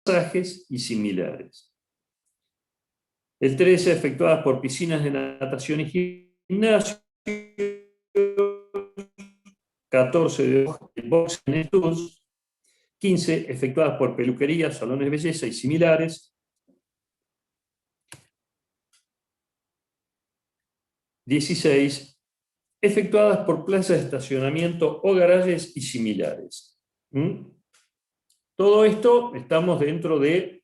masajes y similares. El 13, efectuadas por piscinas de natación y gimnasio. 14, de box and tours. 15, efectuadas por peluquerías, salones de belleza y similares. 16, efectuadas por plazas de estacionamiento o garajes y similares. Todo esto estamos dentro de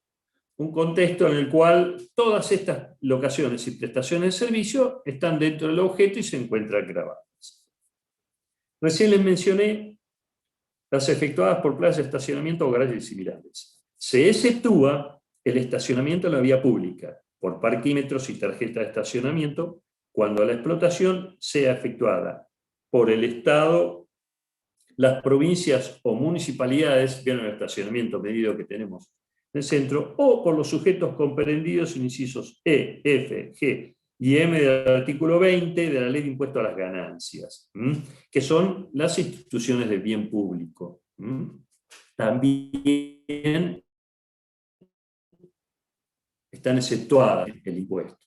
un contexto en el cual todas estas locaciones y prestaciones de servicio están dentro del objeto y se encuentran grabadas. Recién les mencioné las efectuadas por plazas de estacionamiento o garajes y similares. Se exceptúa el estacionamiento en la vía pública por parquímetros y tarjetas de estacionamiento cuando la explotación sea efectuada por el Estado, las provincias o municipalidades, vieron el estacionamiento medido que tenemos en el centro, o por los sujetos comprendidos en incisos E, F, G y M del artículo 20 de la Ley de Impuesto a las Ganancias, que son las instituciones de bien público. También están exceptuadas el impuesto.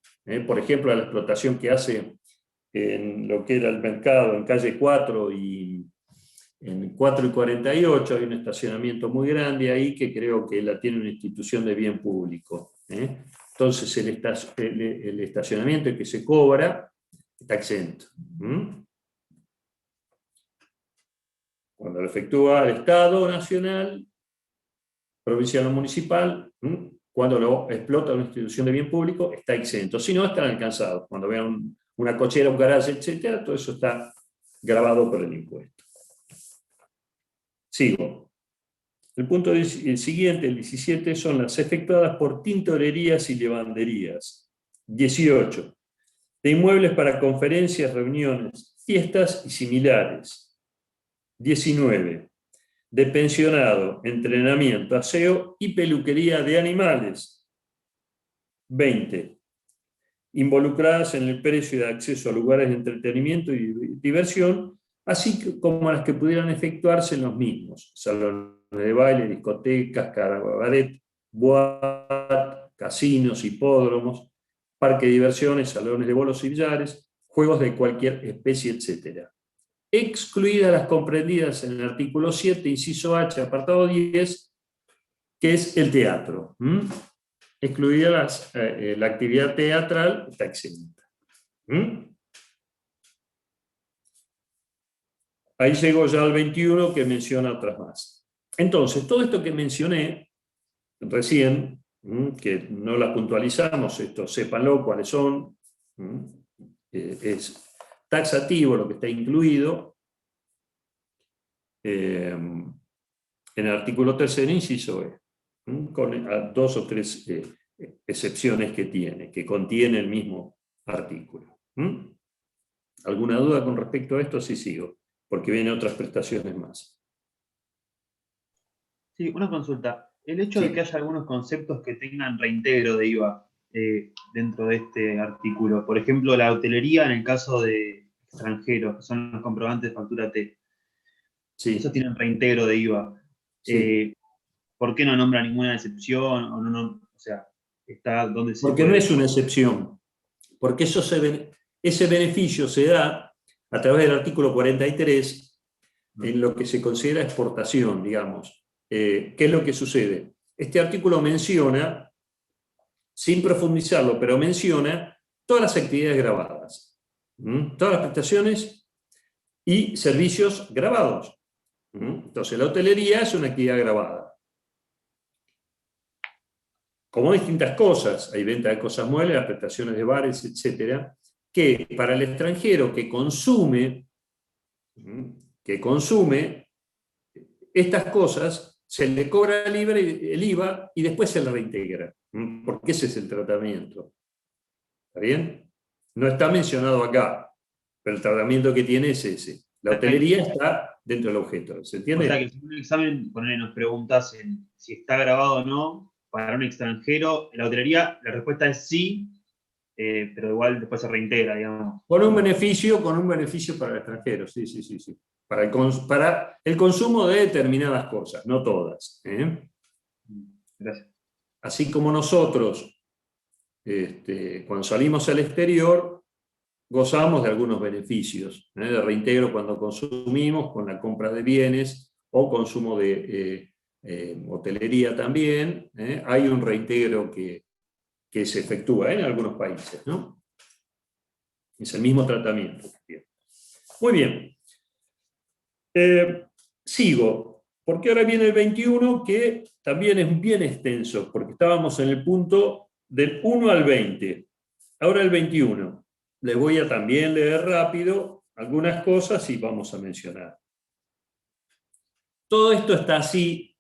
Por ejemplo, la explotación que hace en lo que era el mercado, en calle 4 y en 4 y 48, hay un estacionamiento muy grande ahí que creo que la tiene una institución de bien público. Entonces el estacionamiento que se cobra está exento. Cuando lo efectúa el Estado nacional, provincial o municipal, cuando lo explota una institución de bien público, está exento. Si no, están alcanzados. Cuando vean una cochera, un garaje, etc., todo eso está grabado por el impuesto. Sigo. El punto siguiente, el 17, son las efectuadas por tintorerías y lavanderías. 18. De inmuebles para conferencias, reuniones, fiestas y similares. 19. De pensionado, entrenamiento, aseo y peluquería de animales. 20. Involucradas en el precio de acceso a lugares de entretenimiento y diversión, así como las que pudieran efectuarse en los mismos: salones de baile, discotecas, cabaret, boate, casinos, hipódromos, parques de diversiones, salones de bolos y billares, juegos de cualquier especie, etc. Excluidas las comprendidas en el artículo 7, inciso H, apartado 10, que es el teatro. Excluida la actividad teatral, está exenta. Ahí llego ya al 21, que menciona otras más. Entonces, todo esto que mencioné recién, que no las puntualizamos, esto sépanlo cuáles son, es taxativo lo que está incluido en el artículo 3, inciso E, con 2 o 3 excepciones que tiene, que contiene el mismo artículo. ¿Alguna duda con respecto a esto? Sí, sigo, porque vienen otras prestaciones más. Sí, una consulta. El hecho de que haya algunos conceptos que tengan reintegro de IVA dentro de este artículo, por ejemplo, la hotelería en el caso de extranjeros, que son los comprobantes de factura T, esos tienen reintegro de IVA. ¿Por qué no nombra ninguna excepción? O sea, está donde se porque no es una excepción, porque ese beneficio se da a través del artículo 43 en lo que se considera exportación, digamos. ¿Qué es lo que sucede? Este artículo menciona, sin profundizarlo, pero menciona todas las actividades grabadas, todas las prestaciones y servicios grabados. Entonces, la hotelería es una actividad grabada. Como distintas cosas, hay venta de cosas muebles, las prestaciones de bares, etc., que para el extranjero que consume estas cosas, se le cobra el IVA y después se le reintegra, porque ese es el tratamiento. ¿Está bien? No está mencionado acá, pero el tratamiento que tiene es ese. La hotelería está dentro del objeto, ¿se entiende? O sea, que si en un examen nos preguntasen si está grabado o no para un extranjero, en la hotelería la respuesta es sí, pero igual después se reintegra, digamos. Con un beneficio para el extranjero, sí. Para el consumo de determinadas cosas, no todas. Gracias. Así como nosotros, cuando salimos al exterior, gozamos de algunos beneficios, de reintegro cuando consumimos, con la compra de bienes o consumo de hotelería también. Hay un reintegro que se efectúa en algunos países, ¿no? Es el mismo tratamiento. Muy bien. Sigo, porque ahora viene el 21, que también es bien extenso, porque estábamos en el punto del 1 al 20. Ahora el 21. Les voy a también leer rápido algunas cosas y vamos a mencionar. Todo esto está así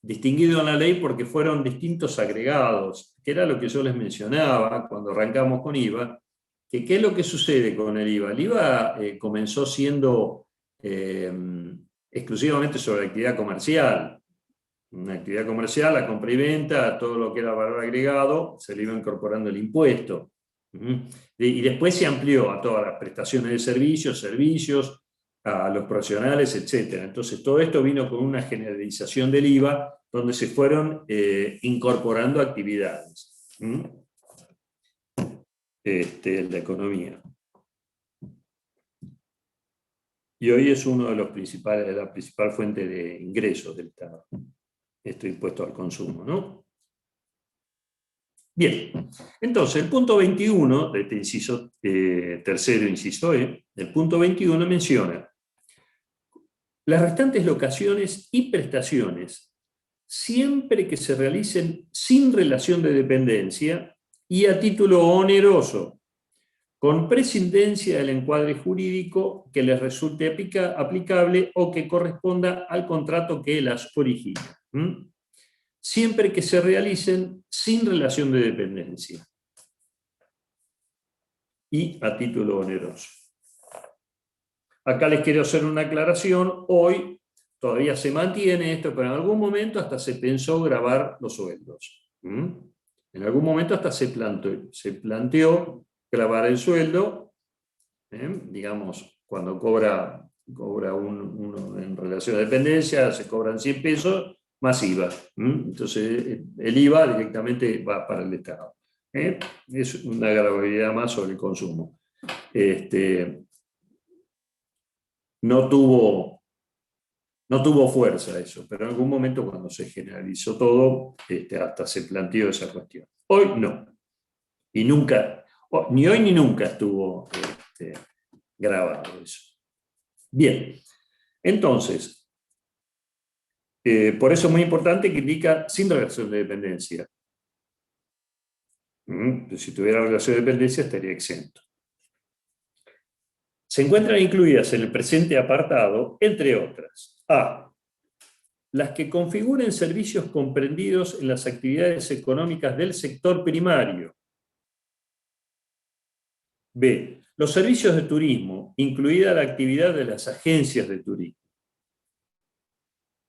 distinguido en la ley porque fueron distintos agregados, que era lo que yo les mencionaba cuando arrancamos con IVA, que qué es lo que sucede con el IVA. El IVA comenzó siendo exclusivamente sobre la actividad comercial. Una actividad comercial, la compra y venta, todo lo que era valor agregado, se le iba incorporando el impuesto. Y después se amplió a todas las prestaciones de servicios, a los profesionales, etc. Entonces todo esto vino con una generalización del IVA, donde se fueron incorporando actividades en la economía. Y hoy es uno de los principales, la principal fuente de ingresos del Estado, este impuesto al consumo, ¿no? Bien, entonces el punto 21 de este inciso, tercero inciso E, el punto 21 menciona: las restantes locaciones y prestaciones, siempre que se realicen sin relación de dependencia y a título oneroso, con prescindencia del encuadre jurídico que les resulte aplicable o que corresponda al contrato que las origina. Siempre que se realicen sin relación de dependencia y a título oneroso. Acá les quiero hacer una aclaración. Hoy todavía se mantiene esto, pero en algún momento hasta se pensó grabar los sueldos. En algún momento hasta se planteó grabar el sueldo, digamos, cuando cobra uno en relación a dependencia, se cobran 100 pesos, más IVA. Entonces el IVA directamente va para el Estado. Es una gravabilidad más sobre el consumo. No tuvo fuerza eso, pero en algún momento cuando se generalizó todo, hasta se planteó esa cuestión. Hoy no. Y nunca, ni hoy ni nunca estuvo grabado eso. Bien, entonces, por eso es muy importante que indica sin relación de dependencia. Si tuviera relación de dependencia estaría exento. Se encuentran incluidas en el presente apartado, entre otras: A, las que configuren servicios comprendidos en las actividades económicas del sector primario. B, los servicios de turismo, incluida la actividad de las agencias de turismo.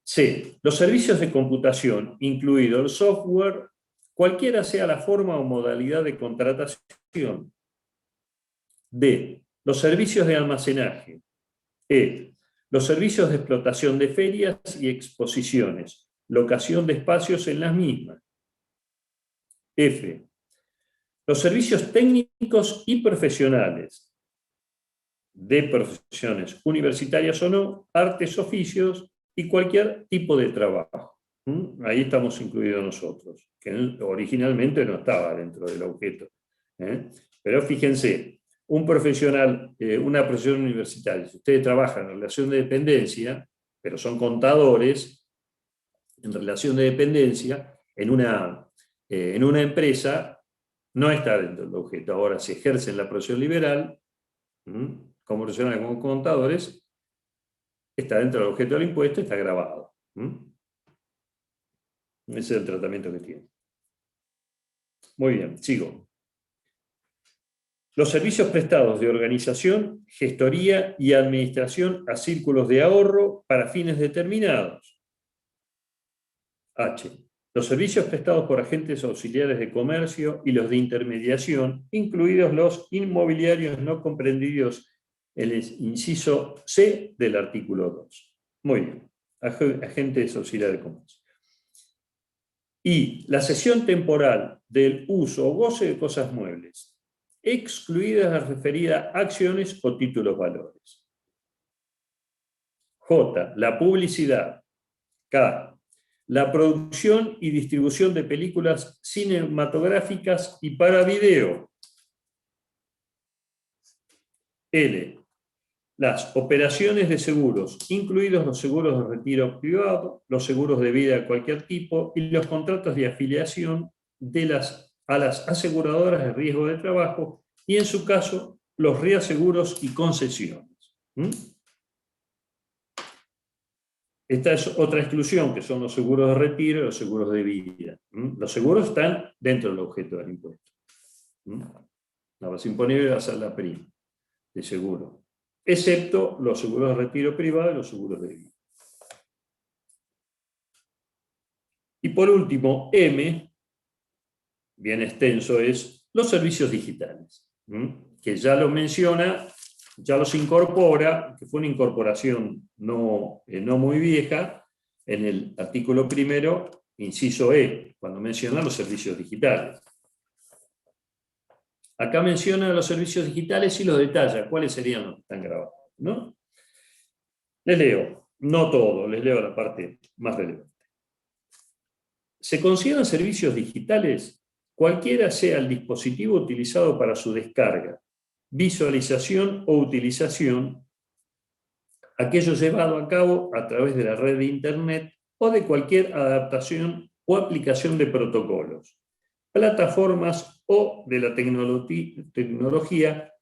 C, los servicios de computación, incluido el software, cualquiera sea la forma o modalidad de contratación. D, los servicios de almacenaje. E, los servicios de explotación de ferias y exposiciones, locación de espacios en las mismas. F, los servicios técnicos y profesionales, de profesiones universitarias o no, artes, oficios y cualquier tipo de trabajo. Ahí estamos incluidos nosotros, que originalmente no estaba dentro del objeto. Pero fíjense, un profesional, una profesión universitaria, si ustedes trabajan en relación de dependencia, pero son contadores en relación de dependencia, en una empresa, no está dentro del objeto. Ahora, si ejercen la profesión liberal, como profesionales, como contadores, está dentro del objeto del impuesto, está grabado. Ese es el tratamiento que tiene. Muy bien, sigo. Los servicios prestados de organización, gestoría y administración a círculos de ahorro para fines determinados. H. Los servicios prestados por agentes auxiliares de comercio y los de intermediación, incluidos los inmobiliarios no comprendidos en el inciso C del artículo 2. Muy bien. Agentes auxiliares de comercio. Y la cesión temporal del uso o goce de cosas muebles, excluidas las referidas a acciones o títulos valores. J. La publicidad. K. La producción y distribución de películas cinematográficas y para video. L. Las operaciones de seguros, incluidos los seguros de retiro privado, los seguros de vida de cualquier tipo y los contratos de afiliación a las aseguradoras de riesgo de trabajo y, en su caso, los reaseguros y concesiones. Esta es otra exclusión, que son los seguros de retiro y los seguros de vida. Los seguros están dentro del objeto del impuesto. La base imponible va a ser la prima de seguro, excepto los seguros de retiro privado y los seguros de vida. Y por último, M, bien extenso, es los servicios digitales, que ya lo menciona, ya los incorpora, que fue una incorporación no muy vieja, en el artículo primero, inciso E, cuando menciona los servicios digitales. Acá menciona los servicios digitales y los detalla, cuáles serían los que están grabados, ¿no? Les leo, no todo, les leo la parte más relevante. Se consideran servicios digitales cualquiera sea el dispositivo utilizado para su descarga, visualización o utilización, aquello llevado a cabo a través de la red de Internet o de cualquier adaptación o aplicación de protocolos, plataformas o de la tecnología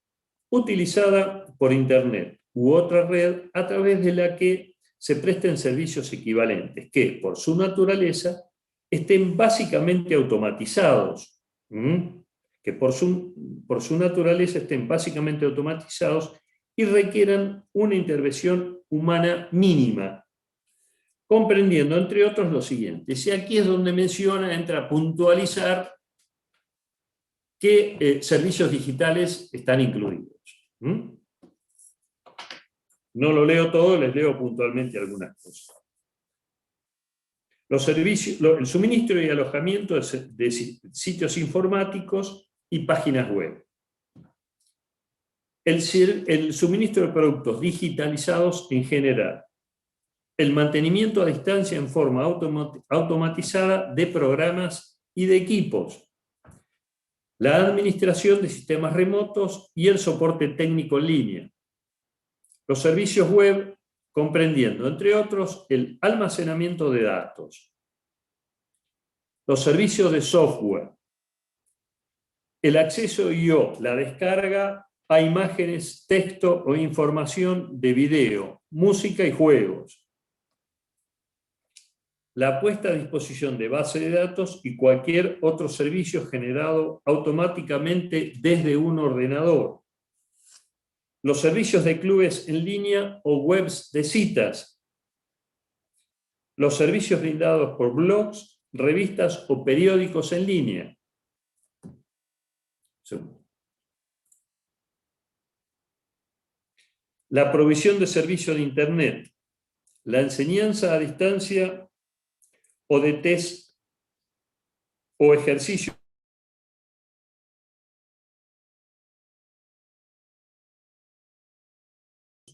utilizada por Internet u otra red a través de la que se presten servicios equivalentes que, por su naturaleza, estén básicamente automatizados, que por su naturaleza estén básicamente automatizados y requieran una intervención humana mínima, comprendiendo, entre otros, lo siguiente. Y aquí es donde menciona, entra a puntualizar qué servicios digitales están incluidos. No lo leo todo, les leo puntualmente algunas cosas. Los servicios, el suministro y alojamiento de sitios informáticos y páginas web. El suministro de productos digitalizados en general. El mantenimiento a distancia en forma automatizada de programas y de equipos. La administración de sistemas remotos y el soporte técnico en línea. Los servicios web, comprendiendo, entre otros, el almacenamiento de datos. Los servicios de software. El acceso y/o la descarga a imágenes, texto o información de video, música y juegos. La puesta a disposición de base de datos y cualquier otro servicio generado automáticamente desde un ordenador. Los servicios de clubes en línea o webs de citas. Los servicios brindados por blogs, revistas o periódicos en línea. La provisión de servicios de Internet. La enseñanza a distancia o de test o ejercicio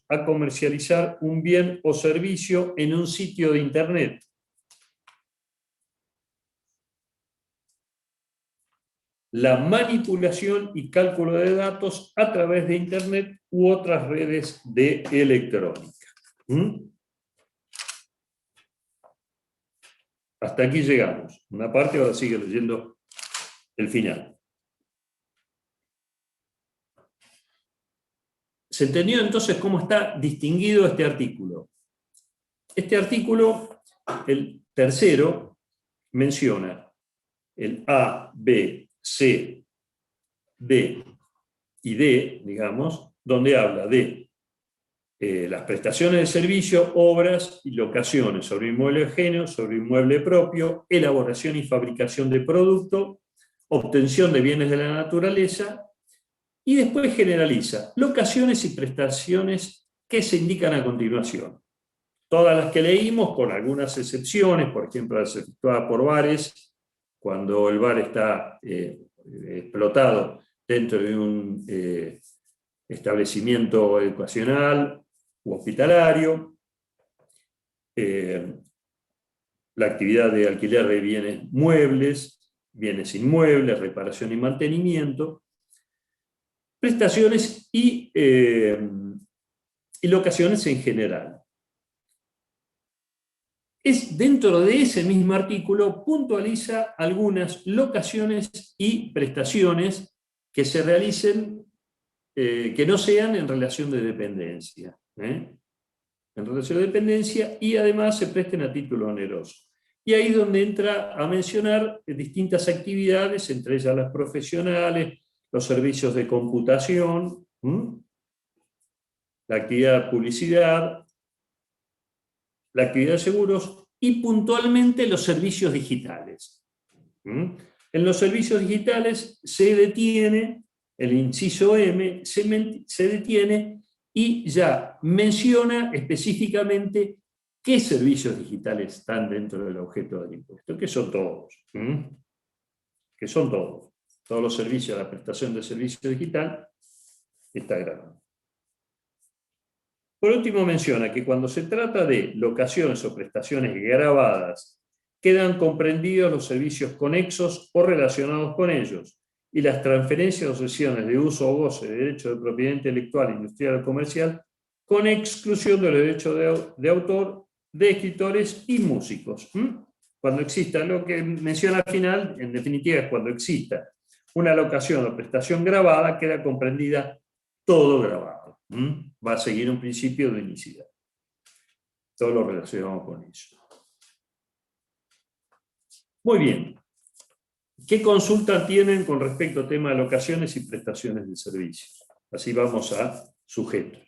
a comercializar un bien o servicio en un sitio de Internet. La manipulación y cálculo de datos a través de Internet u otras redes de electrónica. Hasta aquí llegamos. Una parte, ahora sigue leyendo el final. ¿Se entendió entonces cómo está distinguido este artículo? Este artículo, el tercero, menciona el A, B, C, D y D, digamos, donde habla de las prestaciones de servicio, obras y locaciones sobre inmueble ajeno, sobre inmueble propio, elaboración y fabricación de producto, obtención de bienes de la naturaleza, y después generaliza locaciones y prestaciones que se indican a continuación. Todas las que leímos, con algunas excepciones, por ejemplo, las efectuadas por bares cuando el bar está explotado dentro de un establecimiento educacional u hospitalario, la actividad de alquiler de bienes muebles, bienes inmuebles, reparación y mantenimiento, prestaciones y locaciones en general. Dentro de ese mismo artículo puntualiza algunas locaciones y prestaciones que se realicen, que no sean en relación de dependencia. En relación de dependencia y además se presten a título oneroso. Y ahí es donde entra a mencionar distintas actividades, entre ellas las profesionales, los servicios de computación, la actividad de publicidad, la actividad de seguros y puntualmente los servicios digitales. En los servicios digitales se detiene, el inciso M se detiene y ya menciona específicamente qué servicios digitales están dentro del objeto del impuesto, que son todos. Que son todos. Todos los servicios, la prestación de servicio digital está grabado. Por último menciona que cuando se trata de locaciones o prestaciones grabadas, quedan comprendidos los servicios conexos o relacionados con ellos, y las transferencias o cesiones de uso o goce de derecho de propiedad intelectual, industrial o comercial, con exclusión de los derechos de autor, de escritores y músicos. Cuando exista, lo que menciona al final, en definitiva, es cuando exista una locación o prestación grabada, queda comprendida todo grabado. Va a seguir un principio de unicidad. Todo lo relacionado con eso. Muy bien. ¿Qué consulta tienen con respecto al tema de locaciones y prestaciones de servicios? Así vamos a sujetos.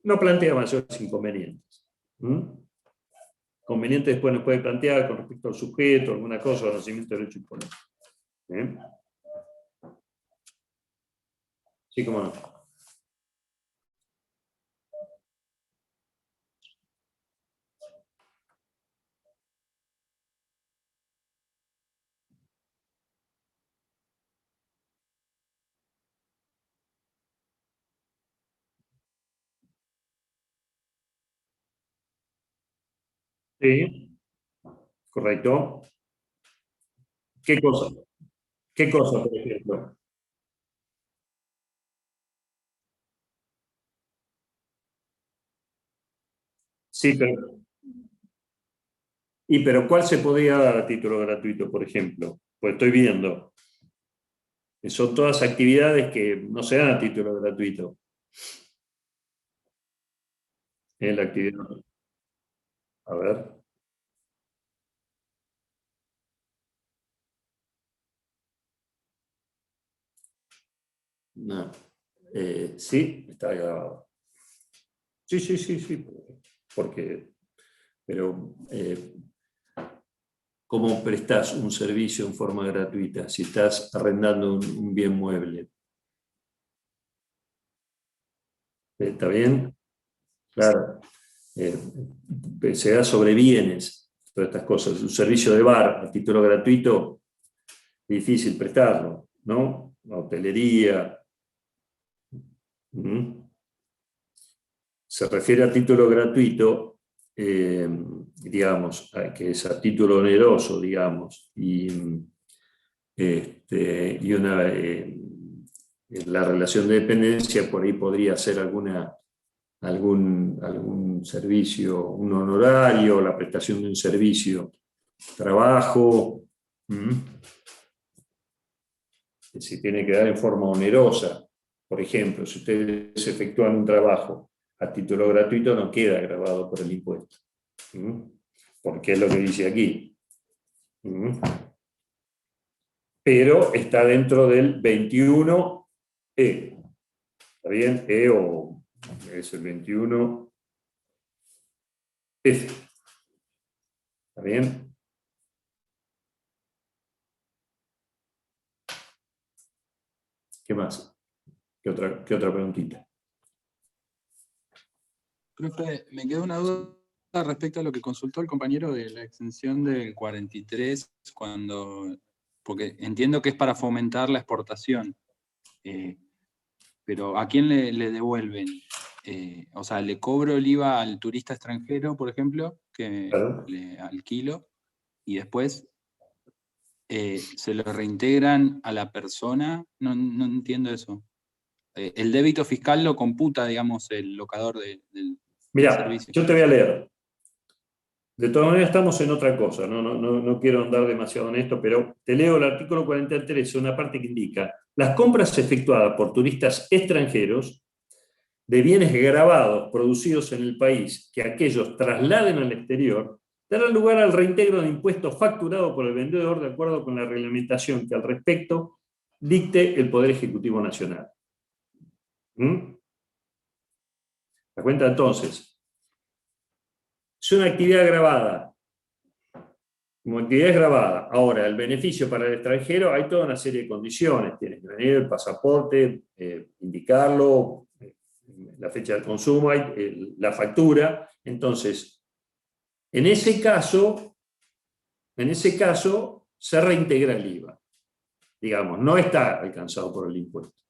No plantea mayores inconvenientes. Conveniente después nos puede plantear con respecto al sujeto, alguna cosa, al nacimiento de derecho imponente. Sí, cómo no. Sí, correcto. ¿Qué cosa? ¿Qué cosa, por ejemplo? Sí, pero ¿cuál se podría dar a título gratuito, por ejemplo? Pues estoy viendo que son todas actividades que no se dan a título gratuito. En la actividad. A ver. No. Sí, está grabado. Sí, sí, sí, sí. Porque, pero, ¿cómo prestas un servicio en forma gratuita si estás arrendando un bien mueble? ¿Está bien? Claro. Se da sobre bienes, todas estas cosas. Un servicio de bar a título gratuito, difícil prestarlo, ¿no? La hotelería. Se refiere a título gratuito, digamos, que es a título oneroso, digamos, y la relación de dependencia por ahí podría ser algún servicio, un honorario, la prestación de un servicio, trabajo, que se tiene que dar en forma onerosa. Por ejemplo, si ustedes efectúan un trabajo a título gratuito, no queda grabado por el impuesto. Porque es lo que dice aquí. Pero está dentro del 21E. ¿Está bien? E o es el 21F. ¿Está bien? ¿Qué más? ¿Qué otra preguntita? Profe, me queda una duda respecto a lo que consultó el compañero de la exención del 43, porque entiendo que es para fomentar la exportación, pero ¿a quién le devuelven? O sea, ¿le cobro el IVA al turista extranjero, por ejemplo, que Claro. le alquilo, y después se lo reintegran a la persona? No entiendo eso. El débito fiscal lo computa, digamos, el locador del Mirá, servicio. yo te voy a leer. De todas maneras estamos en otra cosa, no quiero andar demasiado en esto, pero te leo el artículo 43, una parte que indica: las compras efectuadas por turistas extranjeros de bienes gravados producidos en el país que aquellos trasladen al exterior darán lugar al reintegro de impuestos facturados por el vendedor de acuerdo con la reglamentación que al respecto dicte el Poder Ejecutivo Nacional. ¿Mm? ¿Te cuenta entonces? Es una actividad grabada. Como actividad es grabada. Ahora, el beneficio para el extranjero, hay toda una serie de condiciones. Tienes que venir el pasaporte, indicarlo, la fecha de consumo, la factura. Entonces, en ese caso, se reintegra el IVA. Digamos, no está alcanzado por el impuesto.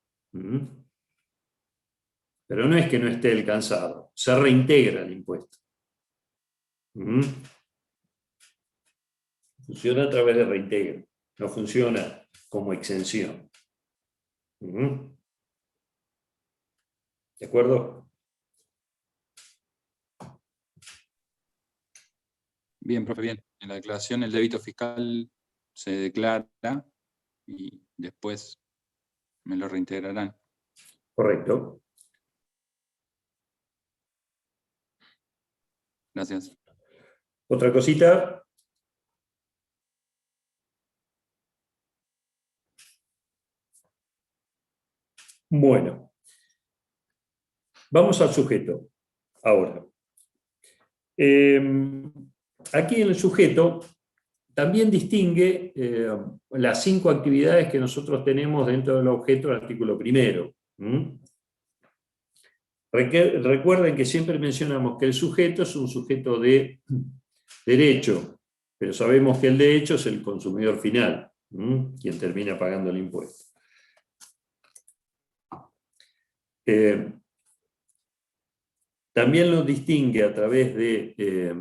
Pero no es que no esté alcanzado, se reintegra el impuesto. Funciona a través de reintegro, no funciona como exención. ¿De acuerdo? Bien, profe, bien. En la declaración el débito fiscal se declara y después me lo reintegrarán. Correcto. Gracias. Otra cosita. Bueno, vamos al sujeto ahora. Aquí en el sujeto también distingue las 5 actividades que nosotros tenemos dentro del objeto del artículo primero. Recuerden que siempre mencionamos que el sujeto es un sujeto de derecho, pero sabemos que el de hecho es el consumidor final, quien termina pagando el impuesto. También lo distingue a través de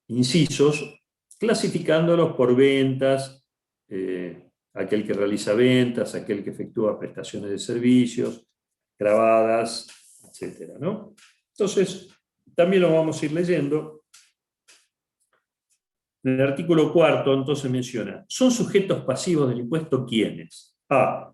incisos, clasificándolos por ventas, aquel que realiza ventas, aquel que efectúa prestaciones de servicios, grabadas, etc., ¿no? Entonces, también lo vamos a ir leyendo. En el artículo 4, entonces menciona: son sujetos pasivos del impuesto quienes: A.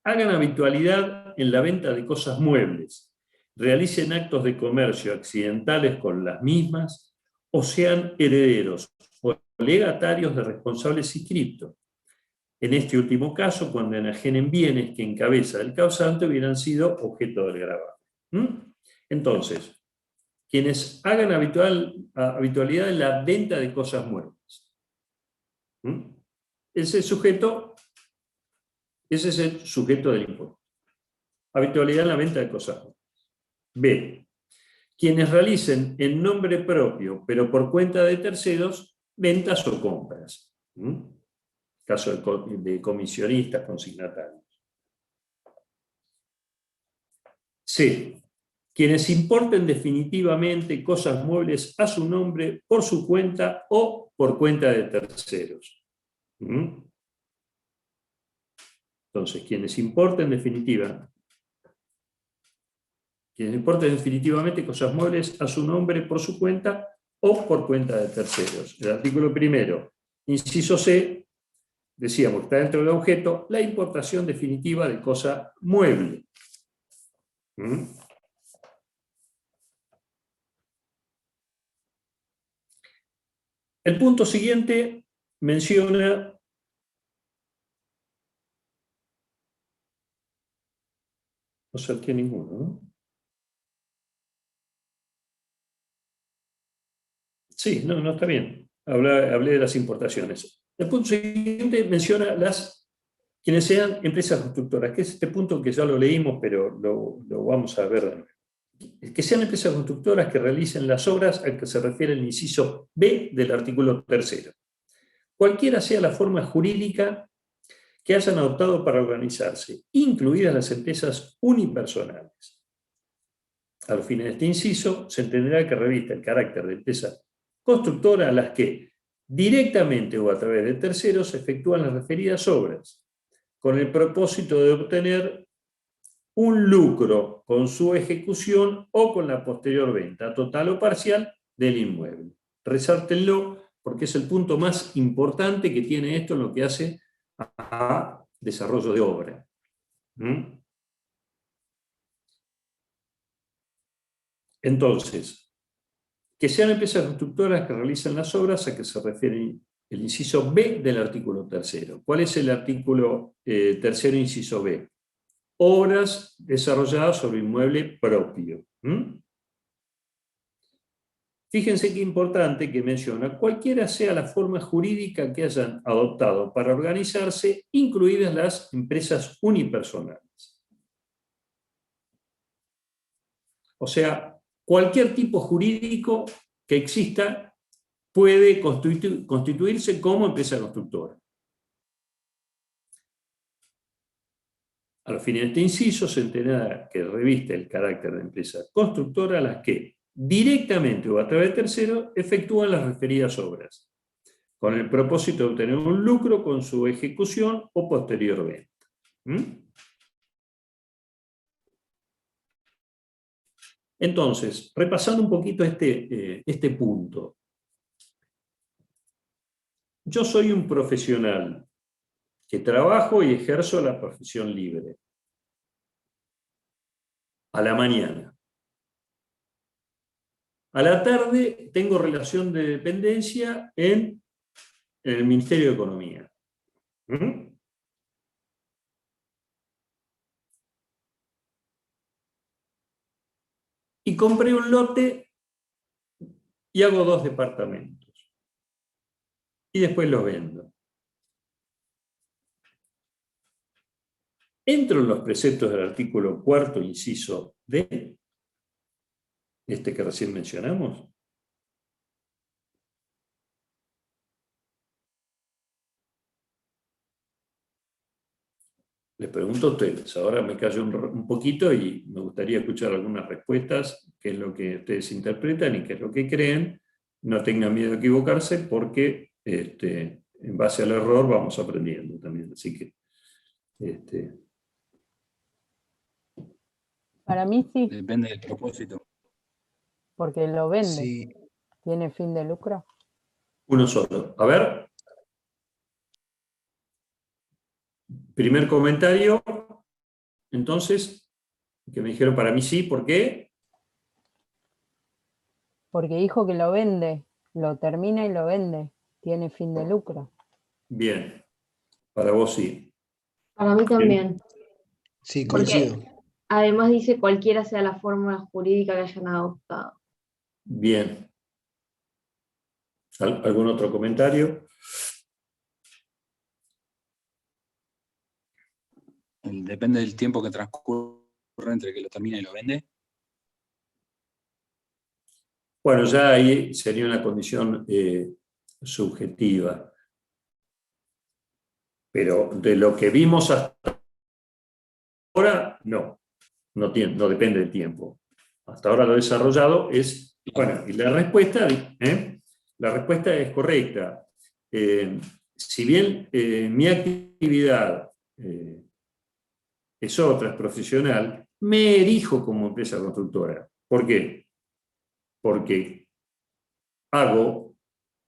Hagan habitualidad en la venta de cosas muebles, realicen actos de comercio accidentales con las mismas, o sean herederos o legatarios de responsables inscriptos. En este último caso, cuando enajenen bienes que en cabeza del causante hubieran sido objeto del gravamen. Entonces, quienes hagan habitualidad en la venta de cosas muebles. Ese es el sujeto del impuesto. Habitualidad en la venta de cosas muebles. B. Quienes realicen en nombre propio, pero por cuenta de terceros, ventas o compras. Caso de comisionistas, consignatarios. C. Quienes importen definitivamente cosas muebles a su nombre, por su cuenta o por cuenta de terceros. Entonces, quienes importen definitivamente cosas muebles a su nombre, por su cuenta o por cuenta de terceros. El artículo primero, inciso C, decíamos, está dentro del objeto, la importación definitiva de cosa mueble. El punto siguiente menciona no salté ninguno, ¿no? Sí, no está bien. Hablé de las importaciones. El punto siguiente menciona quienes sean empresas constructoras, que es este punto que ya lo leímos, pero lo vamos a ver de nuevo. que sean empresas constructoras que realicen las obras a que se refiere el inciso B del artículo 3. Cualquiera sea la forma jurídica que hayan adoptado para organizarse, incluidas las empresas unipersonales. A los fines de este inciso, se entenderá que revista el carácter de empresa constructora a las que, directamente o a través de terceros, efectúan las referidas obras, con el propósito de obtener un lucro con su ejecución o con la posterior venta, total o parcial, del inmueble. Resártenlo porque es el punto más importante que tiene esto en lo que hace a desarrollo de obra. Entonces, que sean empresas constructoras que realizan las obras a que se refiere el inciso B del artículo 3. ¿Cuál es el artículo 3, inciso B? Obras desarrolladas sobre inmueble propio. Fíjense qué importante que menciona, cualquiera sea la forma jurídica que hayan adoptado para organizarse, incluidas las empresas unipersonales. O sea, cualquier tipo jurídico que exista puede constituirse como empresa constructora. A los fines de este inciso se entenderá que reviste el carácter de empresa constructora a las que, directamente o a través de terceros, efectúan las referidas obras, con el propósito de obtener un lucro con su ejecución o posterior venta. Entonces, repasando un poquito este punto. Yo soy un profesional que trabajo y ejerzo la profesión libre. A la mañana. A la tarde tengo relación de dependencia en el Ministerio de Economía. Y compré un lote y hago 2 departamentos. Y después los vendo. Entro en los preceptos del artículo 4, inciso D, este que recién mencionamos. Les pregunto a ustedes, ahora me callo un poquito y me gustaría escuchar algunas respuestas, qué es lo que ustedes interpretan y qué es lo que creen. No tengan miedo a equivocarse porque en base al error vamos aprendiendo también. Así que, Para mí sí. Depende del propósito. Porque lo vende. Sí. ¿Tiene fin de lucro? Uno solo. A ver. Primer comentario. Entonces, que me dijeron para mí sí, ¿por qué? Porque dijo que lo vende, lo termina y lo vende. Tiene fin de lucro. Bien. Para vos sí. Para mí también. Sí, Porque coincido. además dice cualquiera sea la forma jurídica que hayan adoptado. Bien. ¿Algún otro comentario? Depende del tiempo que transcurre entre que lo termina y lo vende. Bueno, ya ahí sería una condición subjetiva. Pero de lo que vimos hasta ahora, no depende del tiempo. Hasta ahora lo desarrollado es, bueno, y la respuesta es correcta. Si bien mi actividad es otra, es profesional, me erijo como empresa constructora. ¿Por qué? Porque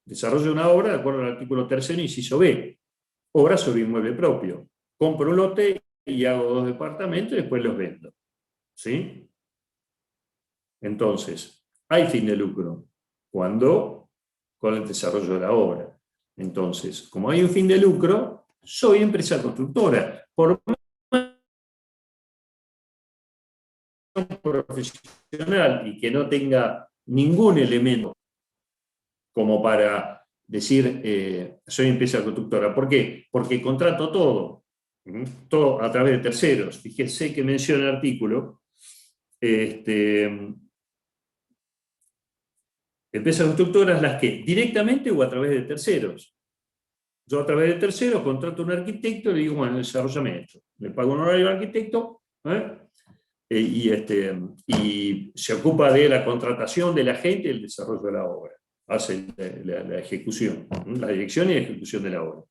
desarrollo una obra de acuerdo al artículo 3, inciso B, obra sobre inmueble propio. Compro un lote y hago 2 departamentos y después los vendo. ¿Sí? Entonces, hay fin de lucro cuando con el desarrollo de la obra. Entonces, como hay un fin de lucro, soy empresa constructora. Por más profesional y que no tenga ningún elemento como para decir soy empresa constructora. ¿Por qué? Porque contrato todo a través de terceros. Fíjense que menciona el artículo empresas constructoras las que directamente o a través de terceros. Yo a través de terceros contrato a un arquitecto y le digo, bueno, desarrollame esto. Le pago un horario al arquitecto, y se ocupa de la contratación de la gente y el desarrollo de la obra. Hace la ejecución, la dirección y la ejecución de la obra.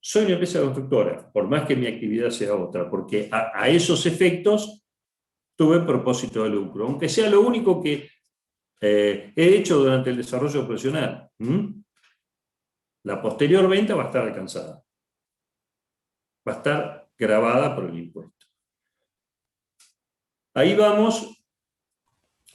Soy una empresa constructora, por más que mi actividad sea otra, porque a esos efectos tuve propósito de lucro, aunque sea lo único que he hecho durante el desarrollo profesional. La posterior venta va a estar alcanzada. Va a estar grabada por el impuesto. Ahí vamos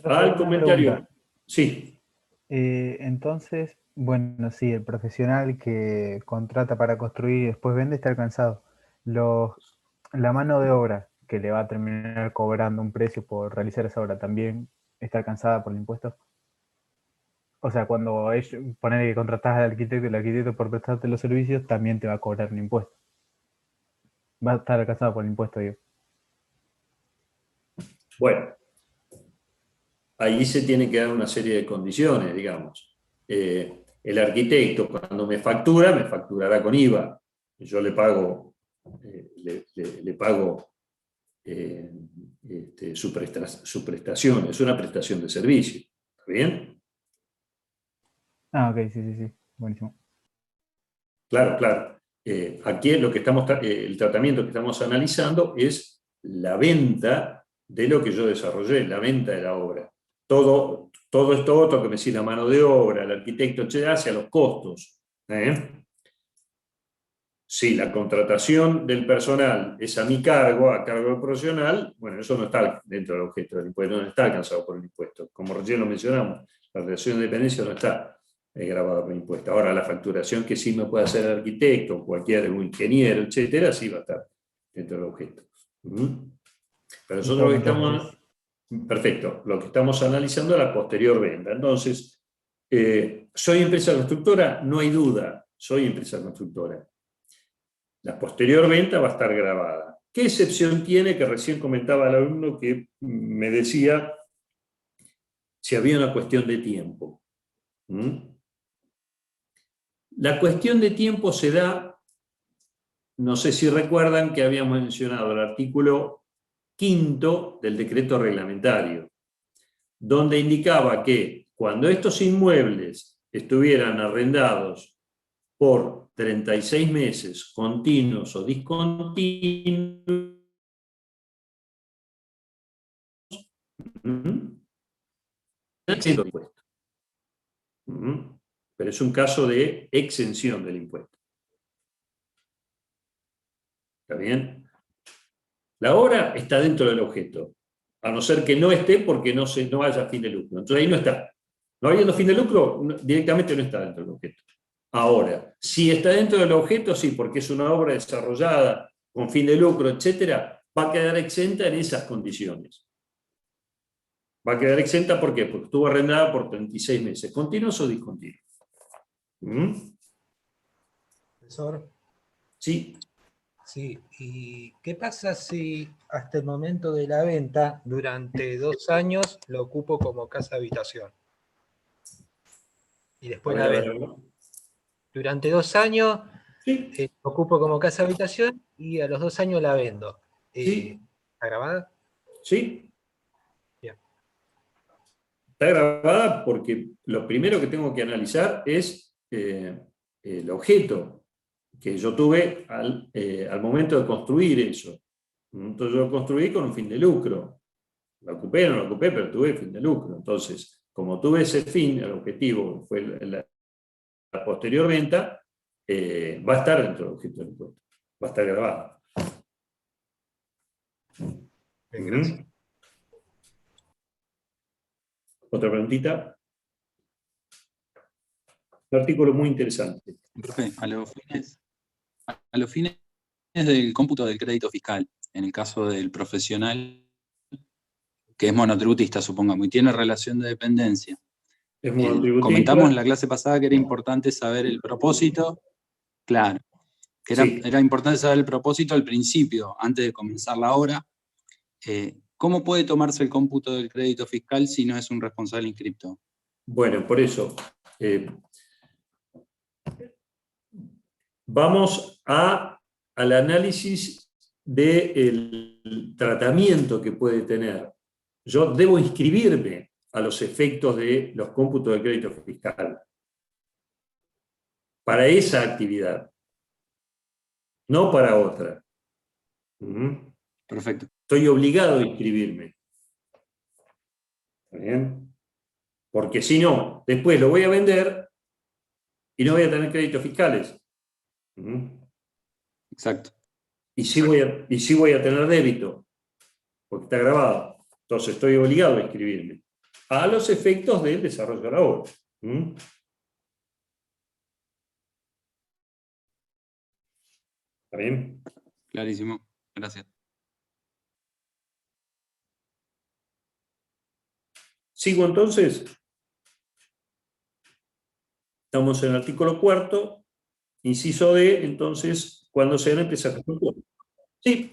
al comentario. Pregunta. Sí. Entonces, bueno, sí, el profesional que contrata para construir y después vende está alcanzado. La mano de obra que le va a terminar cobrando un precio por realizar esa obra también está alcanzada por el impuesto. O sea, cuando poner que contratás al arquitecto y el arquitecto por prestarte los servicios también te va a cobrar un impuesto. Va a estar alcanzado por el impuesto, digo. Bueno, ahí se tiene que dar una serie de condiciones, digamos. El arquitecto, cuando me facturará con IVA. Yo le pago, su prestación, es una prestación de servicio. ¿Está bien? Ah, ok, sí, buenísimo. Claro. Aquí lo que el tratamiento que estamos analizando es la venta de lo que yo desarrollé, la venta de la obra. Todo esto otro que me decís, la mano de obra, el arquitecto, etcétera, hacia los costos. Si la contratación del personal es a mi cargo, a cargo del profesional, bueno, eso no está dentro del objeto del impuesto, no está alcanzado por el impuesto. Como recién lo mencionamos, la relación de dependencia no está grabada por impuesto. Ahora, la facturación que sí me puede hacer el arquitecto, cualquier ingeniero, etcétera, sí va a estar dentro del objeto. Pero nosotros lo que estamos... Perfecto, lo que estamos analizando es la posterior venta. Entonces, ¿soy empresa constructora? No hay duda, soy empresa constructora. La posterior venta va a estar grabada. ¿Qué excepción tiene? Que recién comentaba el alumno que me decía si había una cuestión de tiempo. La cuestión de tiempo se da, no sé si recuerdan que habíamos mencionado el artículo 5º del decreto reglamentario, donde indicaba que cuando estos inmuebles estuvieran arrendados por 36 meses continuos o discontinuos, exento de impuesto. Pero es un caso de exención del impuesto. ¿Está bien? La obra está dentro del objeto, a no ser que no esté porque no haya fin de lucro. Entonces ahí no está. No habiendo fin de lucro, directamente no está dentro del objeto. Ahora, si está dentro del objeto, sí, porque es una obra desarrollada con fin de lucro, etcétera, va a quedar exenta en esas condiciones. Va a quedar exenta, ¿por qué? Porque estuvo arrendada por 36 meses, continuos o discontinuos. Profesor. Sí. Sí, ¿y qué pasa si hasta el momento de la venta, durante 2 años, lo ocupo como casa habitación? Y después la vendo. Durante 2 años, sí. Lo ocupo como casa habitación y a los 2 años la vendo. Sí. ¿Está grabada? Sí. Bien. Está grabada porque lo primero que tengo que analizar es el objeto que yo tuve al momento de construir eso. Entonces yo construí con un fin de lucro. Lo ocupé, no lo ocupé, pero tuve fin de lucro. Entonces, como tuve ese fin, el objetivo fue la posterior venta, va a estar dentro del objeto del impuesto. Va a estar grabado. Bien, gracias. ¿Otra preguntita? Un artículo muy interesante. Profe, a los fines del cómputo del crédito fiscal, en el caso del profesional que es monotributista, supongamos, y tiene relación de dependencia. Es monotributista. Comentamos en la clase pasada que era importante saber el propósito, claro, que era importante saber el propósito al principio, antes de comenzar la obra. ¿Cómo puede tomarse el cómputo del crédito fiscal si no es un responsable inscripto? Bueno, por eso, vamos al análisis del tratamiento que puede tener. Yo debo inscribirme a los efectos de los cómputos de crédito fiscal para esa actividad, no para otra. Perfecto. Estoy obligado a inscribirme. ¿Está bien? Porque si no, después lo voy a vender y no voy a tener créditos fiscales. Exacto. Y sí voy a tener débito, porque está grabado. Entonces estoy obligado a inscribirme a los efectos del desarrollo de la obra. ¿Está bien? Clarísimo. Gracias. Sigo entonces. Estamos en el artículo 4, inciso D, entonces, cuando se empieza a construir. Sí.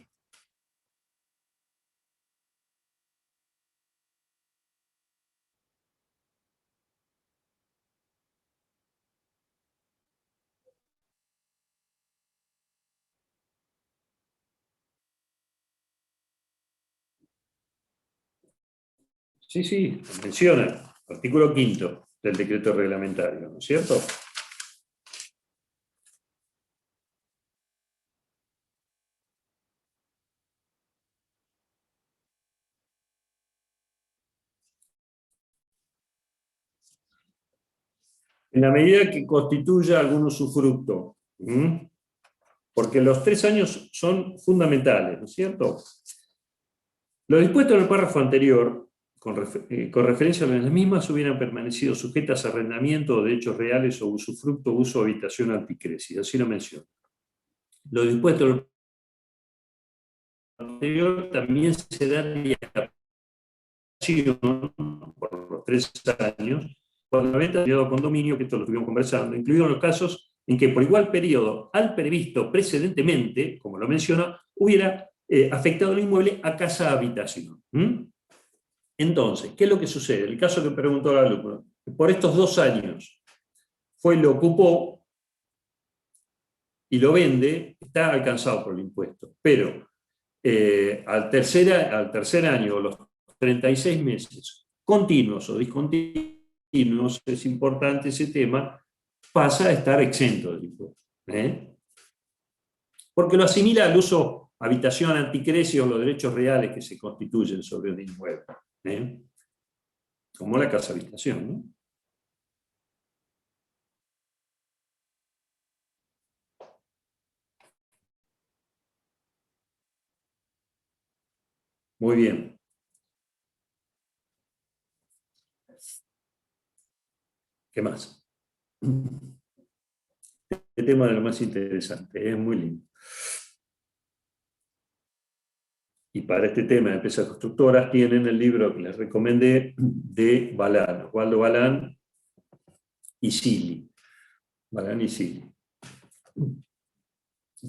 Sí, sí, menciona, artículo 5 del decreto reglamentario, ¿no es cierto? En la medida que constituya algún usufructo, porque los 3 años son fundamentales, ¿no es cierto? Lo dispuesto en el párrafo anterior, con referencia a las mismas, hubieran permanecido sujetas a arrendamiento o derechos reales o usufructo, uso o habitación anticrédito, así lo menciono. Lo dispuesto en el anterior también se daría por los 3 años, cuando la venta de condominio, que esto lo estuvimos conversando, incluidos los casos en que por igual periodo al previsto precedentemente, como lo menciono, hubiera afectado el inmueble a casa-habitación. Entonces, ¿qué es lo que sucede? El caso que preguntó el alumno, por estos 2 años lo ocupó y lo vende, está alcanzado por el impuesto, pero al tercer año, los 36 meses, continuos o discontinuos, es importante ese tema, pasa a estar exento del impuesto. Porque lo asimila al uso habitación anticrecio o los derechos reales que se constituyen sobre el inmueble. Como la casa-habitación, ¿no? Muy bien. ¿Qué más? Este tema de lo más interesante, es muy lindo. Y para este tema de empresas constructoras tienen el libro que les recomendé de Balán, Osvaldo Balán y Sili. Balán y Sili.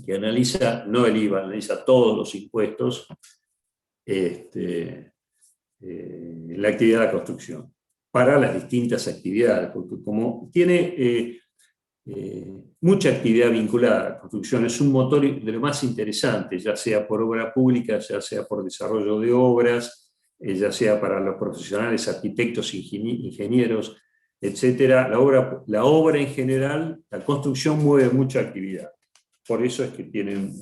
Que analiza, no el IVA, analiza todos los impuestos la actividad de la construcción, para las distintas actividades, porque como tiene mucha actividad vinculada a la construcción, es un motor de lo más interesante, ya sea por obra pública, ya sea por desarrollo de obras, ya sea para los profesionales, arquitectos, ingenieros, etc. La obra en general, la construcción mueve mucha actividad. Por eso es que tienen...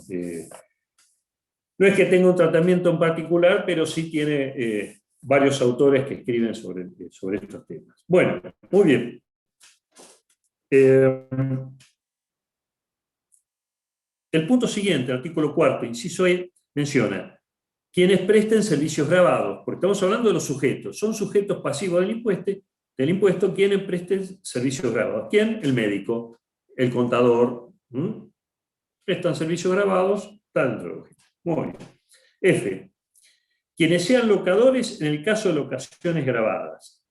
no es que tenga un tratamiento en particular, pero sí tiene varios autores que escriben sobre estos temas. Bueno, muy bien. El punto siguiente, artículo 4, inciso E, menciona quienes presten servicios grabados, porque estamos hablando de los sujetos, son sujetos pasivos del impuesto quienes presten servicios grabados. ¿Quién? El médico, el contador, prestan servicios grabados, tal. Muy bien. F. Quienes sean locadores en el caso de locaciones grabadas.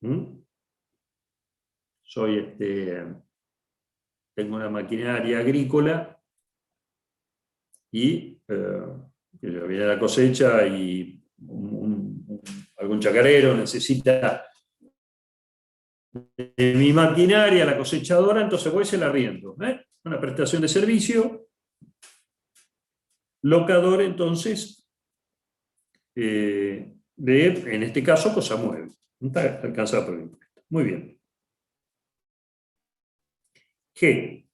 Tengo una maquinaria agrícola y viene la cosecha y un algún chacarero necesita de mi maquinaria, la cosechadora, entonces voy y se la arriendo. Una prestación de servicio, locador, entonces, en este caso, cosa mueble. No está alcanzada por el impuesto. Muy bien. G.